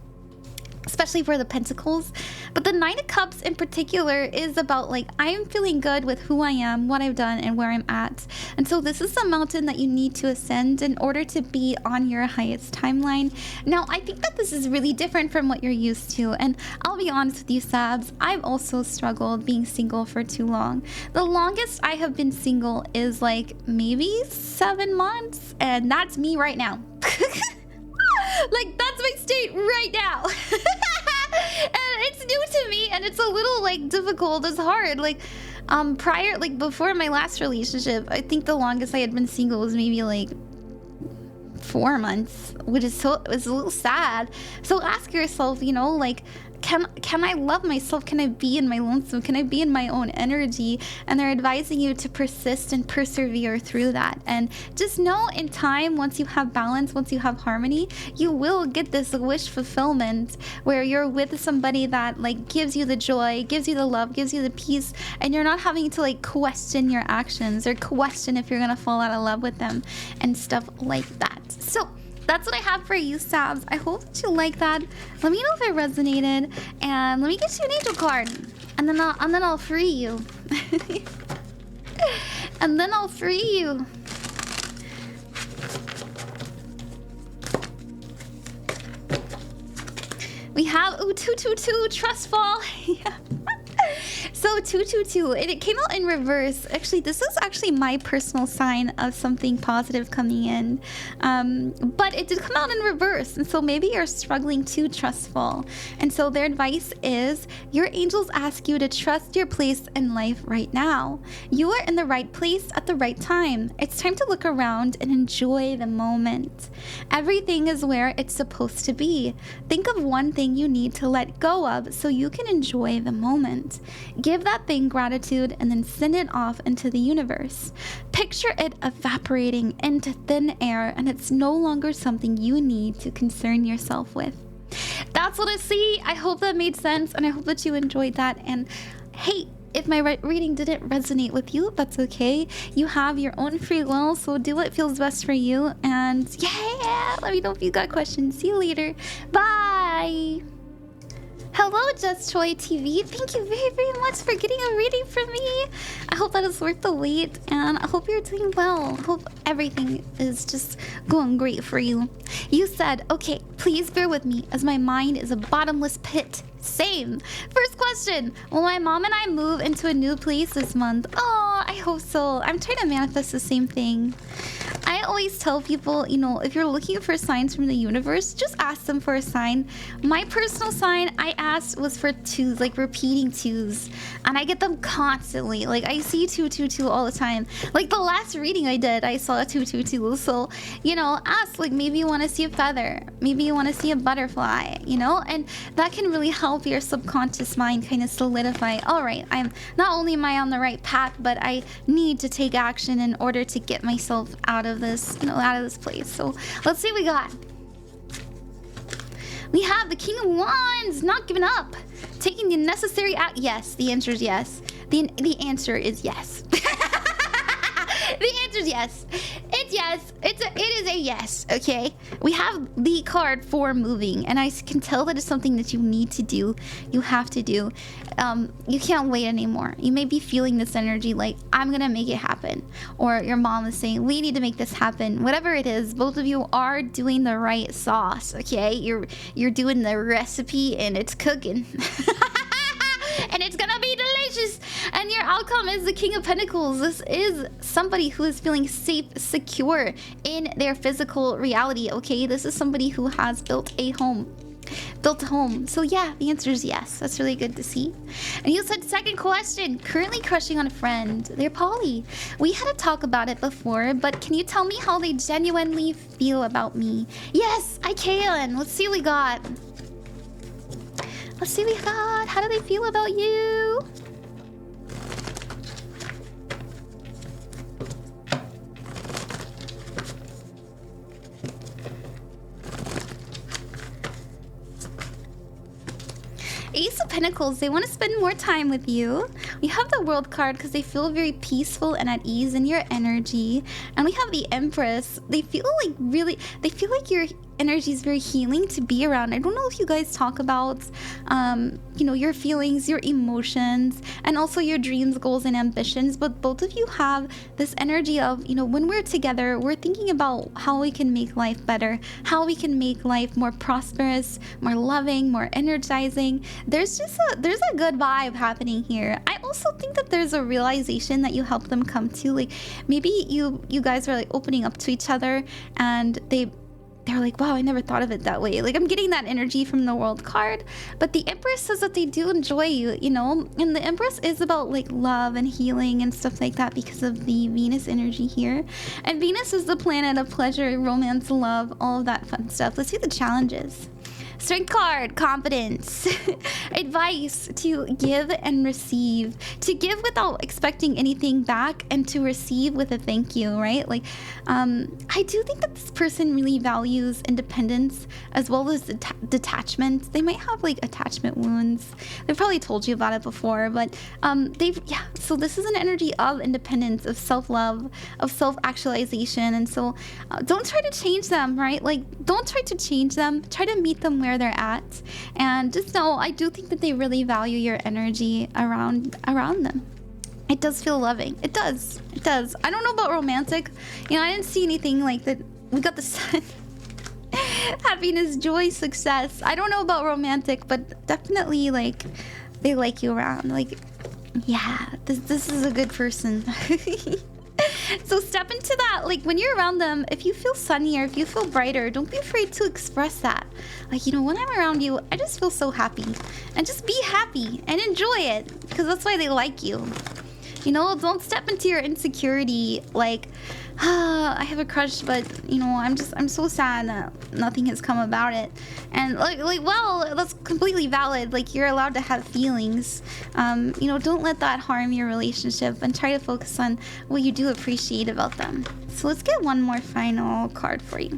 Speaker 1: especially for the Pentacles. But the Nine of Cups in particular is about like, I am feeling good with who I am, what I've done, and where I'm at. And so this is a mountain that you need to ascend in order to be on your highest timeline. Now, I think that this is really different from what you're used to. And I'll be honest with you, Sabs, I've also struggled being single for too long. The longest I have been single is like maybe 7 months. And that's me right now. Like, that's my state right now. And it's new to me, and it's a little like difficult. It's hard. Like, prior, like before my last relationship, I think the longest I had been single was maybe like 4 months, which is so, it's a little sad. So ask yourself, you know, like, can I love myself? Can I be in my lonesome? Can I be in my own energy? And they're advising you to persist and persevere through that. And just know in time, once you have balance, once you have harmony, you will get this wish fulfillment where you're with somebody that like gives you the joy, gives you the love, gives you the peace, and you're not having to like question your actions or question if you're gonna fall out of love with them and stuff like that. So that's what I have for you, Sabs. I hope that you like that. Let me know if it resonated, and let me get you an angel card, and then I'll free you. And then I'll free you. We have 222 Trust Fall. Yeah. So 222, and it came out in reverse. Actually, this is actually my personal sign of something positive coming in. But it did come out in reverse, and so maybe you're struggling to trustful. And so their advice is, your angels ask you to trust your place in life right now. You are in the right place at the right time. It's time to look around and enjoy the moment. Everything is where it's supposed to be. Think of one thing you need to let go of so you can enjoy the moment. Give that thing gratitude and then send it off into the universe. Picture it evaporating into thin air, and it's no longer something you need to concern yourself with. That's what I see. I hope that made sense, and I hope that you enjoyed that. And hey, if my reading didn't resonate with you, that's okay. You have your own free will, so do what feels best for you. And yeah, let me know if you got questions. See you later. Bye. Hello, JustTroyTv. Thank you very, very much for getting a reading from me. I hope that is worth the wait, and I hope you're doing well. I hope everything is just going great for you. You said, okay, please bear with me as my mind is a bottomless pit. Same. First question. Will my mom and I move into a new place this month? Oh, I hope so. I'm trying to manifest the same thing. I always tell people, you know, if you're looking for signs from the universe, just ask them for a sign. My personal sign I asked was for 2s, like repeating 2s. And I get them constantly. Like, I see 222 all the time. Like, the last reading I did, I saw a 222. So, you know, ask, like, maybe you want to see a feather. Maybe you want to see a butterfly, you know? And that can really help your subconscious mind kind of solidify, all right, I'm not only am I on the right path, but I need to take action in order to get myself out of this, you know, out of this place. So let's see what we got. We have the King of Wands, not giving up, taking the necessary act. Yes, the answer is yes. The answer is yes. The answer is yes. It's yes. yes, it is a yes, okay? We have the card for moving, and I can tell that it's something that you need to do. You have to do. You can't wait anymore. You may be feeling this energy like, I'm gonna make it happen. Or your mom is saying, we need to make this happen. Whatever it is, both of you are doing the right sauce, okay? You're doing the recipe and it's cooking. And it's gonna be delicious. And your outcome is the King of Pentacles. This is somebody who is feeling safe, secure in their physical reality, okay? This is somebody who has built a home. So yeah, the answer is yes. That's really good to see. And you said second question, currently crushing on a friend. They're poly. We had to talk about it before, but can you tell me how they genuinely feel about me? Yes, I can. Let's see what we got. Let's see what we got. How do they feel about you? Ace of Pentacles, they want to spend more time with you. We have the World card because they feel very peaceful and at ease in your energy. And we have the Empress. They feel like your energy is very healing to be around. I don't know if you guys talk about, you know, your feelings, your emotions, and also your dreams, goals, and ambitions. But both of you have this energy of, you know, when we're together, we're thinking about how we can make life better, how we can make life more prosperous, more loving, more energizing. There's a good vibe happening here. I also think that there's a realization that you help them come to. Like maybe you guys are like opening up to each other, and they're like, wow, I never thought of it that way. Like, I'm getting that energy from the World card. But the Empress says that they do enjoy you, you know? And the Empress is about, like, love and healing and stuff like that because of the Venus energy here. And Venus is the planet of pleasure, romance, love, all of that fun stuff. Let's see the challenges. Strength card, confidence. Advice to give and receive. To give without expecting anything back, and to receive with a thank you, right? Like, I do think that this person really values independence as well as detachment. They might have like attachment wounds. They've probably told you about it before, but so this is an energy of independence, of self-love, of self-actualization. And so don't try to change them, right? Like, don't try to change them. Try to meet them where they're at, and just know I do think that they really value your energy around them. It does feel loving. It does. I don't know about romantic. You know, I didn't see anything like that. We got the sun. Happiness, joy, success. I don't know about romantic, but definitely like they like you around. Like, yeah, this is a good person. So step into that. Like, when you're around them, if you feel sunnier, if you feel brighter, don't be afraid to express that. Like, you know, when I'm around you, I just feel so happy. And just be happy and enjoy it, because that's why they like you. You know, don't step into your insecurity like, I have a crush, but, you know, I'm so sad that nothing has come about it. And like, well, that's completely valid. Like, you're allowed to have feelings. You know, don't let that harm your relationship, and try to focus on what you do appreciate about them. So let's get one more final card for you.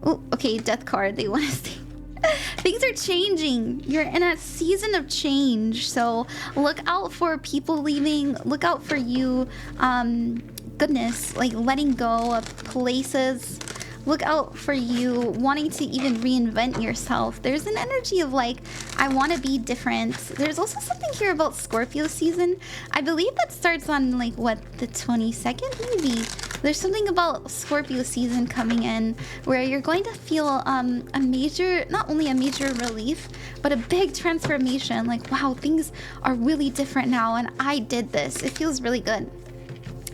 Speaker 1: Oh, okay, death card. They want to see. Things are changing. You're in a season of change, so look out for people leaving. Look out for you, goodness, like letting go of places. Look out for you wanting to even reinvent yourself. There's an energy of like, I want to be different. There's also something here about Scorpio season. I believe that starts on like, what, the 22nd maybe? There's something about Scorpio season coming in where you're going to feel a major, not only a major relief, but a big transformation. Like, wow, things are really different now, and I did this. It feels really good.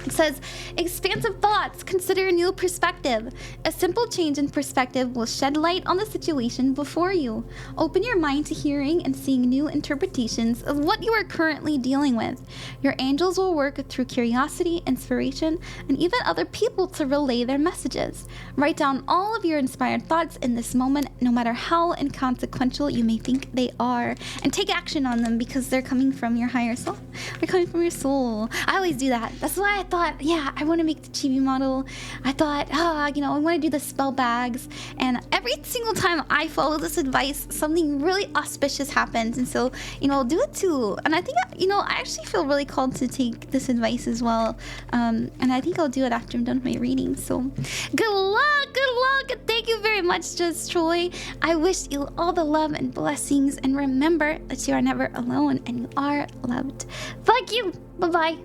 Speaker 1: It says, expansive thoughts, consider a new perspective. A simple change in perspective will shed light on the situation before you. Open your mind to hearing and seeing new interpretations of what you are currently dealing with. Your angels will work through curiosity, inspiration, and even other people to relay their messages. Write down all of your inspired thoughts in this moment, no matter how inconsequential you may think they are. And take action on them, because they're coming from your higher self. They're coming from your soul. I always do that. That's why thought, yeah, I want to make the chibi model. I thought, you know, I want to do the spell bags. And every single time I follow this advice, something really auspicious happens. And so, you know, I'll do it too. And I think, you know, I actually feel really called to take this advice as well. And I think I'll do it after I'm done with my reading. So good luck, and thank you very much, Just Troy. I wish you all the love and blessings. And remember that you are never alone and you are loved. Fuck you. Bye-bye.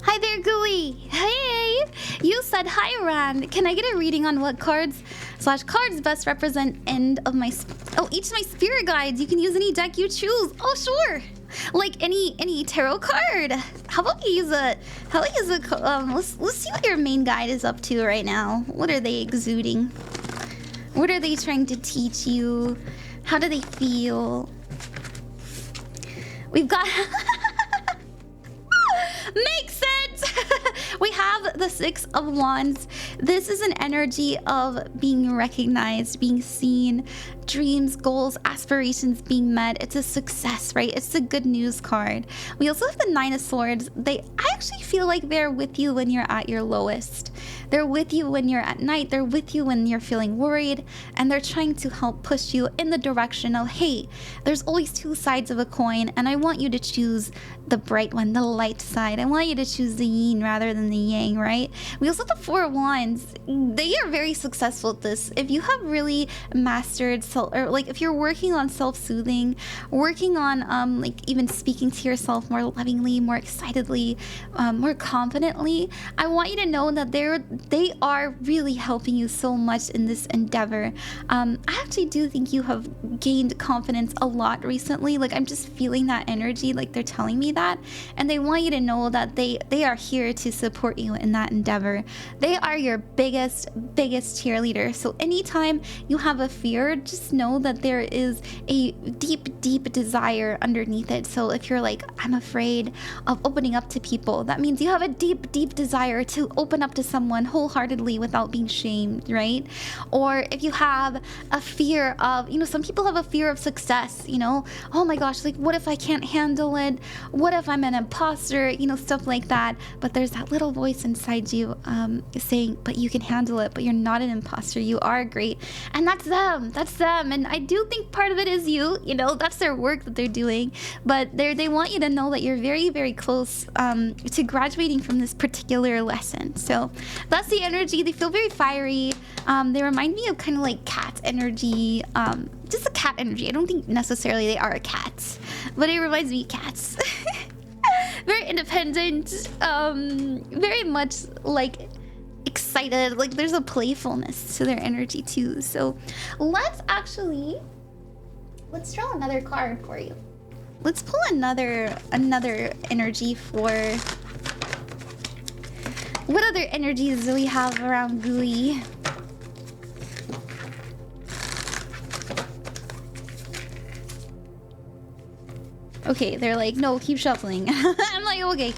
Speaker 1: Hi there, Gooey. Hey, you said hi, Rand. Can I get a reading on what cards best represent each of my spirit guides? You can use any deck you choose. Oh, sure. Like any tarot card. How about you use a let's see what your main guide is up to right now. What are they exuding? What are they trying to teach you? How do they feel? We've got makes sense. We have the Six of Wands. This is an energy of being recognized, being seen, dreams, goals, aspirations being met. It's a success, right? It's a good news card. We also have the Nine of Swords. I actually feel like they're with you when you're at your lowest. They're with you when you're at night. They're with you when you're feeling worried. And they're trying to help push you in the direction of, hey, there's always two sides of a coin. And I want you to choose the bright one, the light side. I want you to choose the yin rather than the yang, right? We also have the Four of Wands. They are very successful at this. If you have really mastered or like if you're working on self-soothing, working on like even speaking to yourself more lovingly, more excitedly, more confidently, I want you to know that they are really helping you so much in this endeavor. I actually do think you have gained confidence a lot recently. Like I'm just feeling that energy, like they're telling me that, and they want you to know that they are here to support you in that endeavor. They are your biggest cheerleader. So anytime you have a fear, just know that there is a deep desire underneath it. So if you're like, I'm afraid of opening up to people, that means you have a deep desire to open up to someone wholeheartedly without being shamed, right? Or if you have a fear of, you know, some people have a fear of success, you know, oh my gosh, like what if I can't handle it? What if I'm an imposter? You know, stuff like that. But there's that little voice inside you saying, but you can handle it, but you're not an imposter, you are great. And that's them. And I do think part of it is you know, that's their work that they're doing, but they want you to know that you're very close to graduating from this particular lesson. So that's the energy. They feel very fiery. They remind me of kind of like cat energy, just a cat energy. I don't think necessarily they are a cat, but it reminds me of cats. Very independent, very much like excited, like there's a playfulness to their energy too. So let's draw another card for you. Let's pull another energy for what other energies do we have around Gooey? Okay, they're like, no, keep shuffling. I'm like, okay.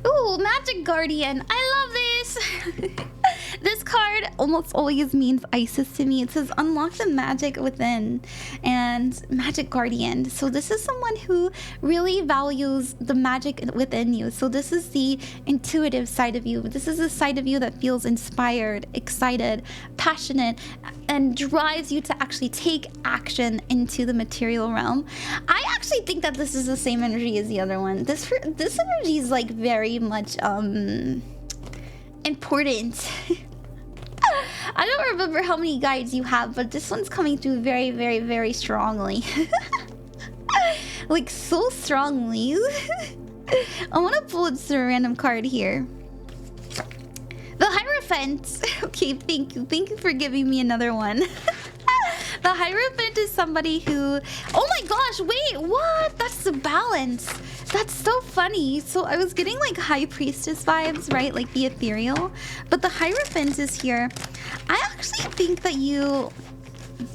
Speaker 1: Ooh, Magic Guardian. I love this. This card almost always means Isis to me. It says unlock the magic within and Magic Guardian. So this is someone who really values the magic within you. So this is the intuitive side of you. This is the side of you that feels inspired, excited, passionate, and drives you to actually take action into the material realm. I actually think that this is the same energy as the other one. This energy is like very much important. I don't remember how many guides you have, but this one's coming through very strongly. Like so strongly. I want to pull just a random card here. The Hierophant. Okay, thank you for giving me another one. The Hierophant is somebody who, oh my gosh, wait, what? That's the balance. That's so funny. So I was getting like High Priestess vibes, right? Like the ethereal. But the Hierophant is here. I actually think that you...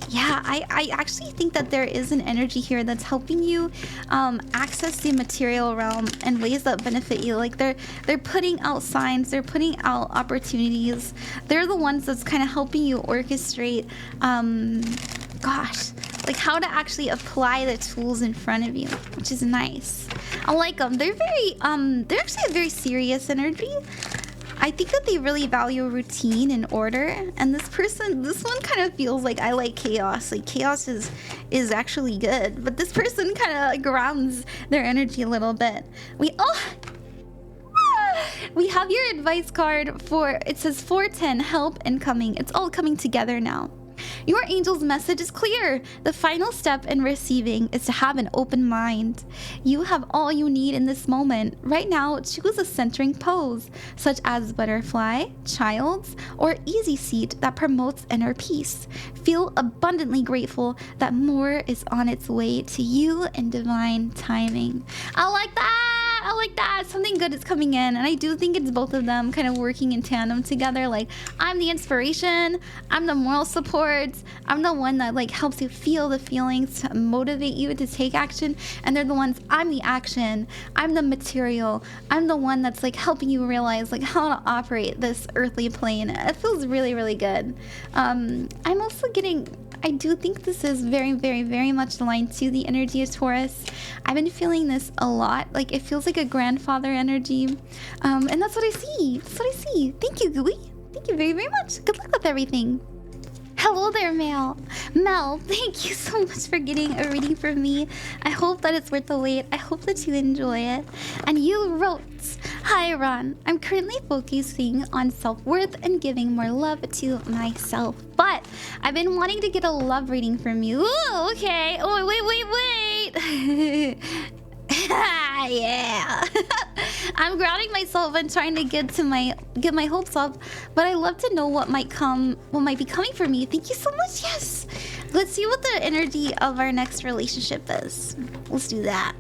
Speaker 1: Yeah, I actually think that there is an energy here that's helping you access the material realm in ways that benefit you. Like they're putting out signs, they're putting out opportunities. They're the ones that's kind of helping you orchestrate, gosh, like how to actually apply the tools in front of you, which is nice. I like them. They're actually a very serious energy. I think that they really value routine and order, and this one kind of feels like I like chaos. Like chaos is actually good, but this person kind of grounds their energy a little bit. We have your advice card for, it says 410, help incoming. It's all coming together now. Your angel's message is clear. The final step in receiving is to have an open mind. You have all you need in this moment. Right now, choose a centering pose, such as butterfly, child's, or easy seat that promotes inner peace. Feel abundantly grateful that more is on its way to you in divine timing. I like that! I like that. Something good is coming in, and I do think it's both of them kind of working in tandem together. Like, I'm the inspiration, I'm the moral support, I'm the one that like helps you feel the feelings to motivate you to take action, and they're the ones, I'm the action, I'm the material, I'm the one that's like helping you realize like how to operate this earthly plane. It feels really, really good. I'm also getting, I do think this is very, very, very much aligned to the energy of Taurus. I've been feeling this a lot. Like, it feels like a grandfather energy. And that's what I see. That's what I see. Thank you, Gooey. Thank you very, very much. Good luck with everything. Hello there, Mell. Mell, thank you so much for getting a reading from me. I hope that it's worth the wait. I hope that you enjoy it. And you wrote, hi, Ron. I'm currently focusing on self-worth and giving more love to myself. But I've been wanting to get a love reading from you. Ooh, okay. Oh, wait. Yeah. I'm grounding myself and trying to get my hopes up, but I love to know what might be coming for me. Thank you so much. Yes. Let's see what the energy of our next relationship is. Let's do that.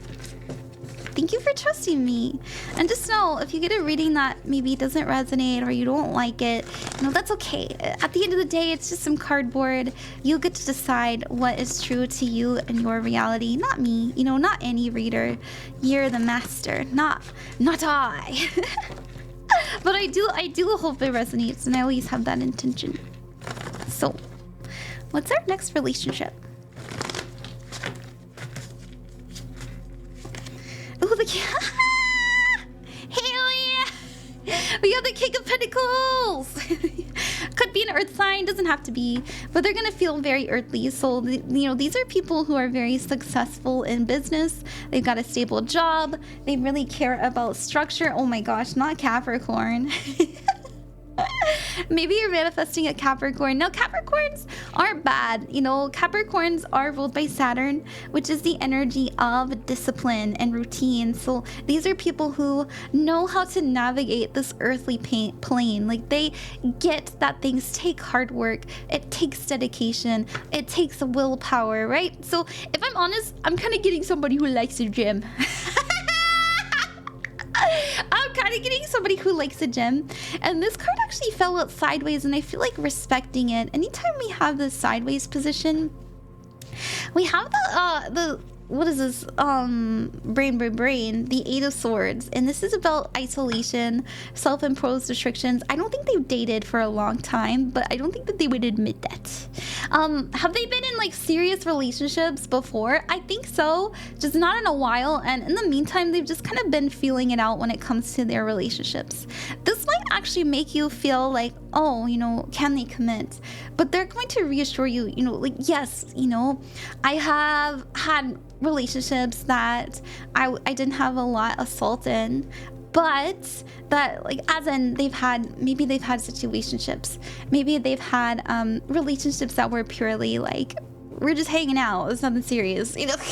Speaker 1: Thank you for trusting me. And just know, if you get a reading that maybe doesn't resonate or you don't like it, that's okay. At the end of the day, it's just some cardboard. You get to decide what is true to you and your reality, not me. Not any reader. You're the master, not I. But I do hope it resonates, and I always have that intention. So, what's our next relationship? Oh, hell yeah! We got the King of Pentacles! Could be an earth sign, doesn't have to be, but they're gonna feel very earthly. So, these are people who are very successful in business. They've got a stable job. They really care about structure. Oh my gosh, not Capricorn. Maybe you're manifesting a Capricorn. No, Capricorns aren't bad. Capricorns are ruled by Saturn, which is the energy of discipline and routine. So these are people who know how to navigate this earthly plane. Like, they get that things take hard work. It takes dedication. It takes willpower, right? So if I'm honest, I'm kind of getting somebody who likes the gym. I'm kind of getting somebody who likes a gym, and this card actually fell out sideways, and I feel like respecting it. Anytime we have this sideways position, we have the what is this? Brain, the Eight of Swords. And this is about isolation, self-imposed restrictions. I don't think they've dated for a long time, but I don't think that they would admit that. Have they been in like serious relationships before? I think so, just not in a while. And in the meantime, they've just kind of been feeling it out when it comes to their relationships. This might actually make you feel like, oh, can they commit? But they're going to reassure you, like, yes, I have had relationships that I didn't have a lot of salt in, but that, like, as in they've had situationships, maybe they've had relationships that were purely like, we're just hanging out, it's nothing serious, you know what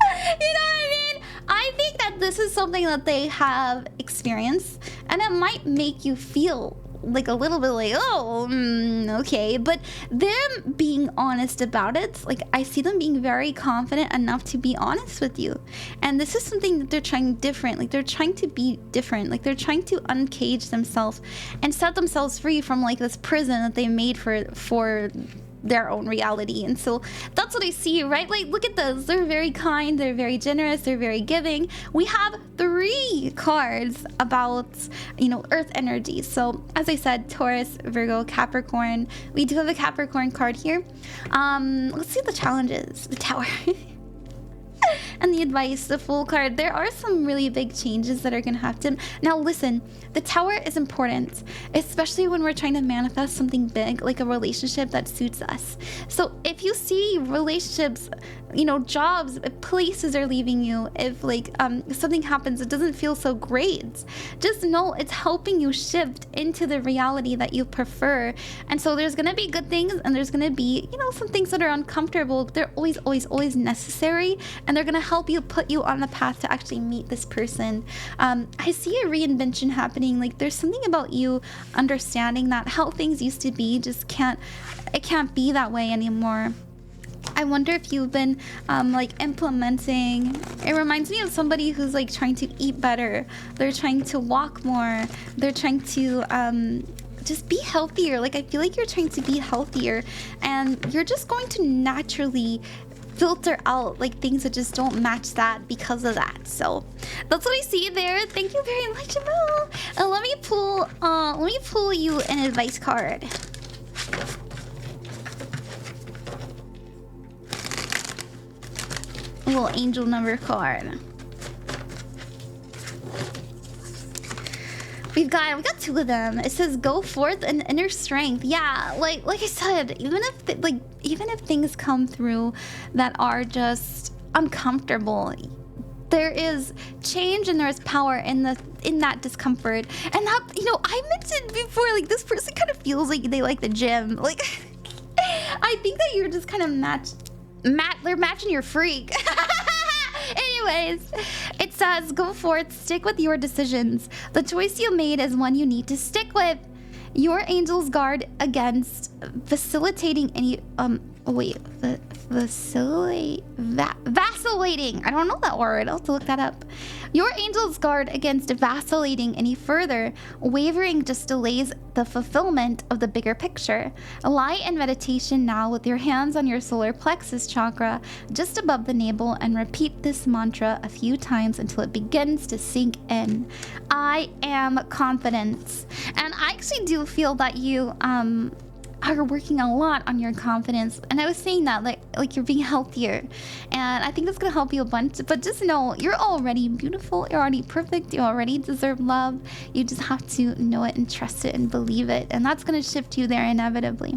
Speaker 1: I mean? I think that this is something that they have experienced, and it might make you feel like a little bit like, oh, okay. But them being honest about it, like, I see them being very confident enough to be honest with you. And this is something that they're trying different. Like, they're trying to be different. Like, they're trying to uncage themselves and set themselves free from like this prison that they made for their own reality. And so that's what I see, right? Like, look at those. They're very kind, they're very generous, they're very giving. We have 3 cards about, you know, earth energy. So as I said, Taurus, Virgo, Capricorn. We do have a Capricorn card here. Let's see the challenges. The Tower. And the advice, the Fool card. There are some really big changes that are gonna happen. Now listen, the Tower is important, especially when we're trying to manifest something big, like a relationship that suits us. So if you see relationships, you know, jobs, places are leaving you, if like something happens, it doesn't feel so great, just know it's helping you shift into the reality that you prefer. And so there's gonna be good things, and there's gonna be, you know, some things that are uncomfortable. They're always necessary, and they're gonna help you, put you on the path to actually meet this person. I see a reinvention happening. Like, there's something about you understanding that how things used to be just can't be that way anymore. I wonder if you've been like implementing. It reminds me of somebody who's like trying to eat better. They're trying to walk more. They're trying to just be healthier. Like, I feel like you're trying to be healthier, and you're just going to naturally filter out like things that just don't match that because of that. So that's what I see there. Thank you very much, Mell. Let me pull you an advice card. A little angel number card. We got 2 of them. It says go forth in inner strength. Yeah, like I said, even if things come through that are just uncomfortable, there is change and there's power in that discomfort. And that, you know, I mentioned before, like, this person kind of feels like they like the gym. Like, I think that you're just kind of they're matching your freak. Anyways, it says, go forth, stick with your decisions. The choice you made is one you need to stick with. Your angels guard against vacillating any vacillating. I don't know that word. I'll have to look that up. Your angels guard against vacillating any further. Wavering just delays the fulfillment of the bigger picture. Lie in meditation now with your hands on your solar plexus chakra, just above the navel, and repeat this mantra a few times until it begins to sink in. I am confidence. And I actually do feel that you are working a lot on your confidence, and I was saying that like you're being healthier, and I think that's gonna help you a bunch. But just know you're already beautiful, you're already perfect, you already deserve love. You just have to know it and trust it and believe it, and that's gonna shift you there inevitably.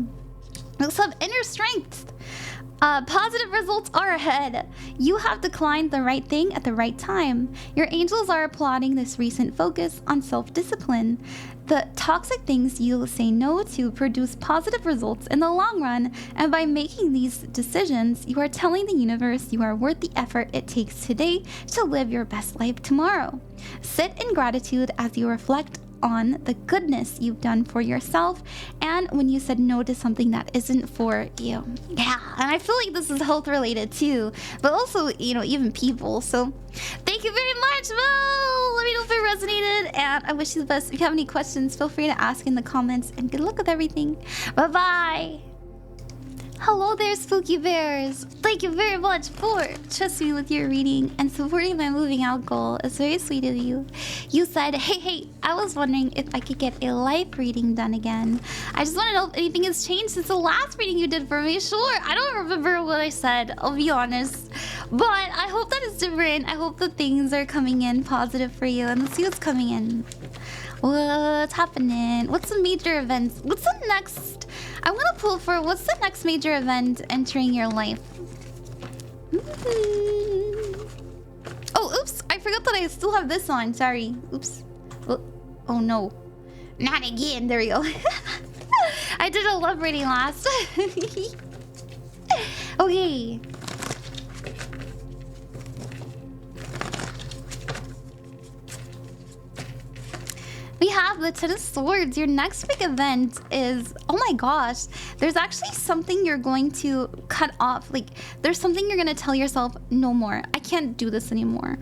Speaker 1: We also have inner strength. Positive results are ahead. You have declined the right thing at the right time. Your angels are applauding this recent focus on self-discipline. The toxic things you say no to produce positive results in the long run, and by making these decisions, you are telling the universe you are worth the effort it takes today to live your best life tomorrow. Sit in gratitude as you reflect on the goodness you've done for yourself, and when you said no to something that isn't for you. Yeah, and I feel like this is health related too, but also, you know, even people. So thank you very much, Mell. Let me know if it resonated, and I wish you the best. If you have any questions, feel free to ask in the comments, and good luck with everything. Bye bye. Hello there, Spookybears. Thank you very much for trusting me with your reading and supporting my moving out goal. It's very sweet of you. You said, hey, I was wondering if I could get a live reading done again. I just want to know if anything has changed since the last reading you did for me. Sure, I don't remember what I said, I'll be honest. But I hope that it's different. I hope that things are coming in positive for you. And let's see what's coming in. What's happening? What's the major events? What's the next? I want to pull for what's the next major event entering your life? Oh, oops. I forgot that I still have this on. Sorry. Oops. Oh no. Not again. There we go. I did a love reading last. Okay. We have the Ten of Swords. Your next big event is, oh my gosh, there's actually something you're going to cut off. Like, there's something you're going to tell yourself, no more. I can't do this anymore.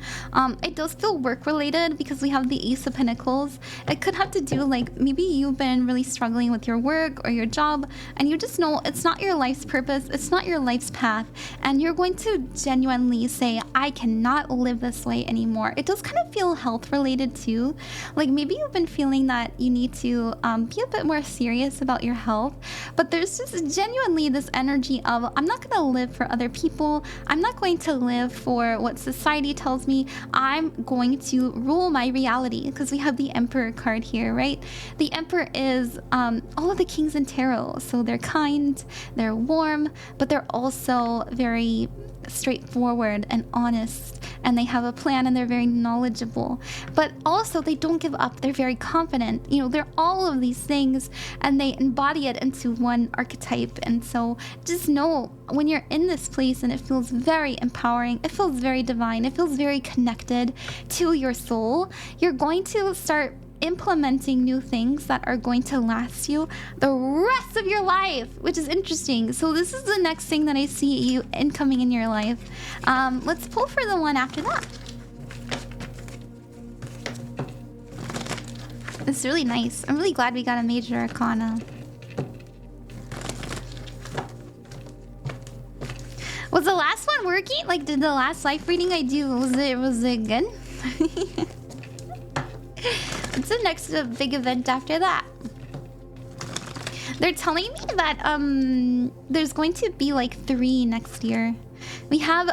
Speaker 1: It does feel work related because we have the Ace of Pentacles. It could have to do, like, maybe you've been really struggling with your work or your job, and you just know it's not your life's purpose, it's not your life's path, and you're going to genuinely say, I cannot live this way anymore. It does kind of feel health related too. Like, maybe you've been feeling that you need to be a bit more serious about your health, but there's just genuinely this energy of, I'm not going to live for other people, I'm not going to live for what society tells me, I'm going to rule my reality, because we have the Emperor card here, right? The Emperor is all of the kings in tarot, so they're kind, they're warm, but they're also very straightforward and honest, and they have a plan, and they're very knowledgeable, but also they don't give up. They're very confident. You know, they're all of these things, and they embody it into one archetype. And so just know, when you're in this place and it feels very empowering, it feels very divine, it feels very connected to your soul, you're going to start implementing new things that are going to last you the rest of your life, which is interesting. So this is the next thing that I see you incoming in your life. Let's pull for the one after that. It's really nice. I'm really glad we got a major arcana. Was the last one working? Like, did the last life reading I do, was it good? What's the next big event after that? They're telling me that there's going to be like 3 next year. We have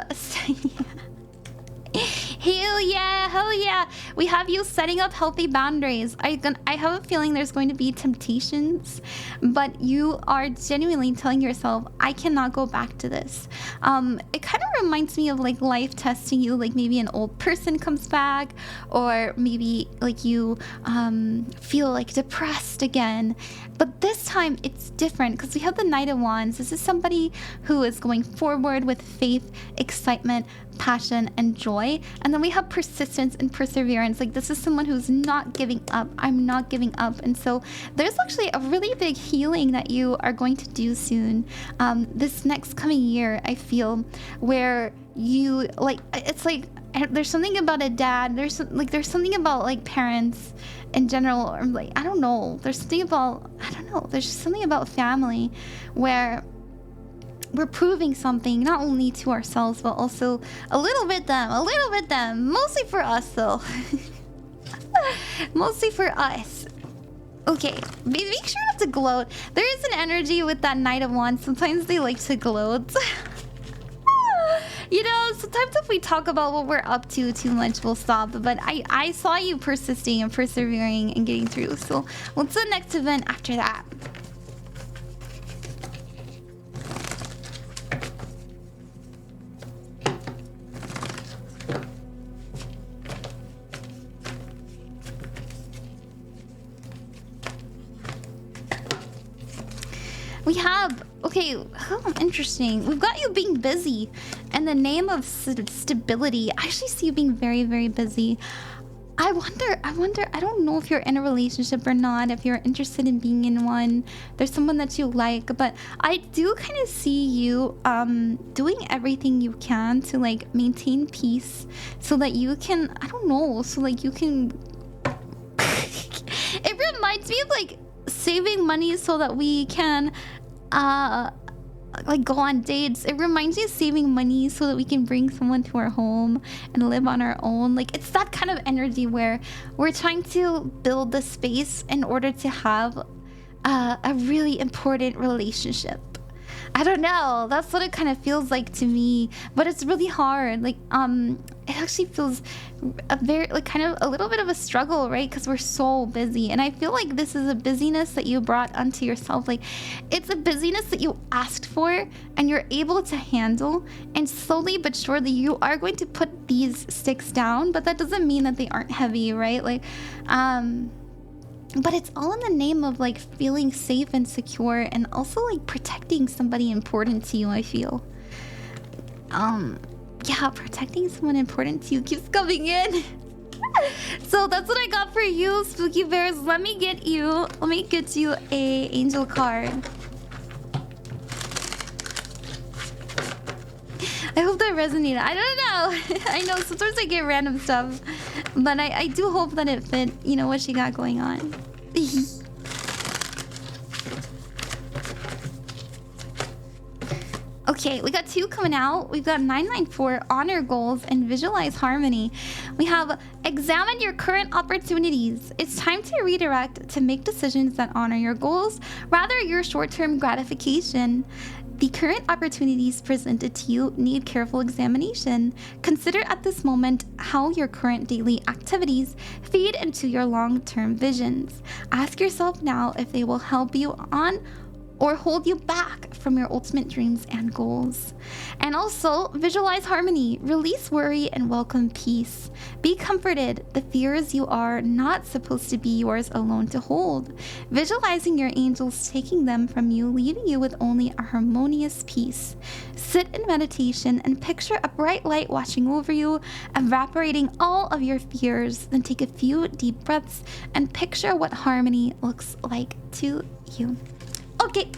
Speaker 1: hell yeah, we have you setting up healthy boundaries. I have a feeling there's going to be temptations, but you are genuinely telling yourself, I cannot go back to this. It kind of reminds me of like life testing you, like maybe an old person comes back, or maybe like you feel like depressed again, but this time it's different because we have the Knight of Wands. This is somebody who is going forward with faith, excitement, passion, and joy. And then we have persistence and perseverance. Like, this is someone who's not giving up. I'm not giving up. And so there's actually a really big healing that you are going to do soon, this next coming year, I feel, where you, like, it's like there's something about a dad, there's something about like parents in general, or like, I don't know, there's something about, I don't know, there's just something about family where we're proving something, not only to ourselves, but also a little bit them, mostly for us though. Mostly for us. Okay, make sure not to gloat. There is an energy with that Knight of Wands. Sometimes they like to gloat. You know, sometimes if we talk about what we're up to too much, we'll stop. But I saw you persisting and persevering and getting through. So what's the next event after that? We have, okay, oh, interesting. We've got you being busy. In the name of stability, I actually see you being very, very busy. I wonder, I don't know if you're in a relationship or not, if you're interested in being in one. There's someone that you like, but I do kind of see you doing everything you can to like maintain peace so that you can, I don't know, so like you can... It reminds me of like saving money so that we can like go on dates. It reminds me of saving money so that we can bring someone to our home and live on our own. Like, it's that kind of energy where we're trying to build the space in order to have a really important relationship. I don't know, that's what it kind of feels like to me, but it's really hard. Like, it actually feels a very, like, kind of a little bit of a struggle, right? Because we're so busy, and I feel like this is a busyness that you brought onto yourself. Like, it's a busyness that you asked for and you're able to handle, and slowly but surely you are going to put these sticks down, but that doesn't mean that they aren't heavy, right? Like, but it's all in the name of like feeling safe and secure, and also like protecting somebody important to you, I feel. Yeah, protecting someone important to you keeps coming in. So that's what I got for you, Spooky Bears. Let me get you a angel card. I hope that resonated. I don't know. I know sometimes I get random stuff, but I do hope that it fit, you know, what she got going on. Okay, we got 2 coming out. We've got 994, honor goals, and visualize harmony. We have examine your current opportunities. It's time to redirect to make decisions that honor your goals, rather your short-term gratification. The current opportunities presented to you need careful examination. Consider at this moment how your current daily activities feed into your long-term visions. Ask yourself now if they will help you on or hold you back from your ultimate dreams and goals. And also, visualize harmony, release worry, and welcome peace. Be comforted. The fears you are not supposed to be yours alone to hold. Visualizing your angels taking them from you, leaving you with only a harmonious peace. Sit in meditation and picture a bright light washing over you, evaporating all of your fears. Then take a few deep breaths and picture what harmony looks like to you. Okay,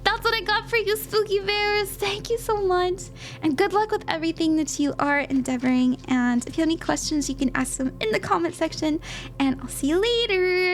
Speaker 1: that's what I got for you, Spooky Bears. Thank you so much. And good luck with everything that you are endeavoring. And if you have any questions, you can ask them in the comment section. And I'll see you later.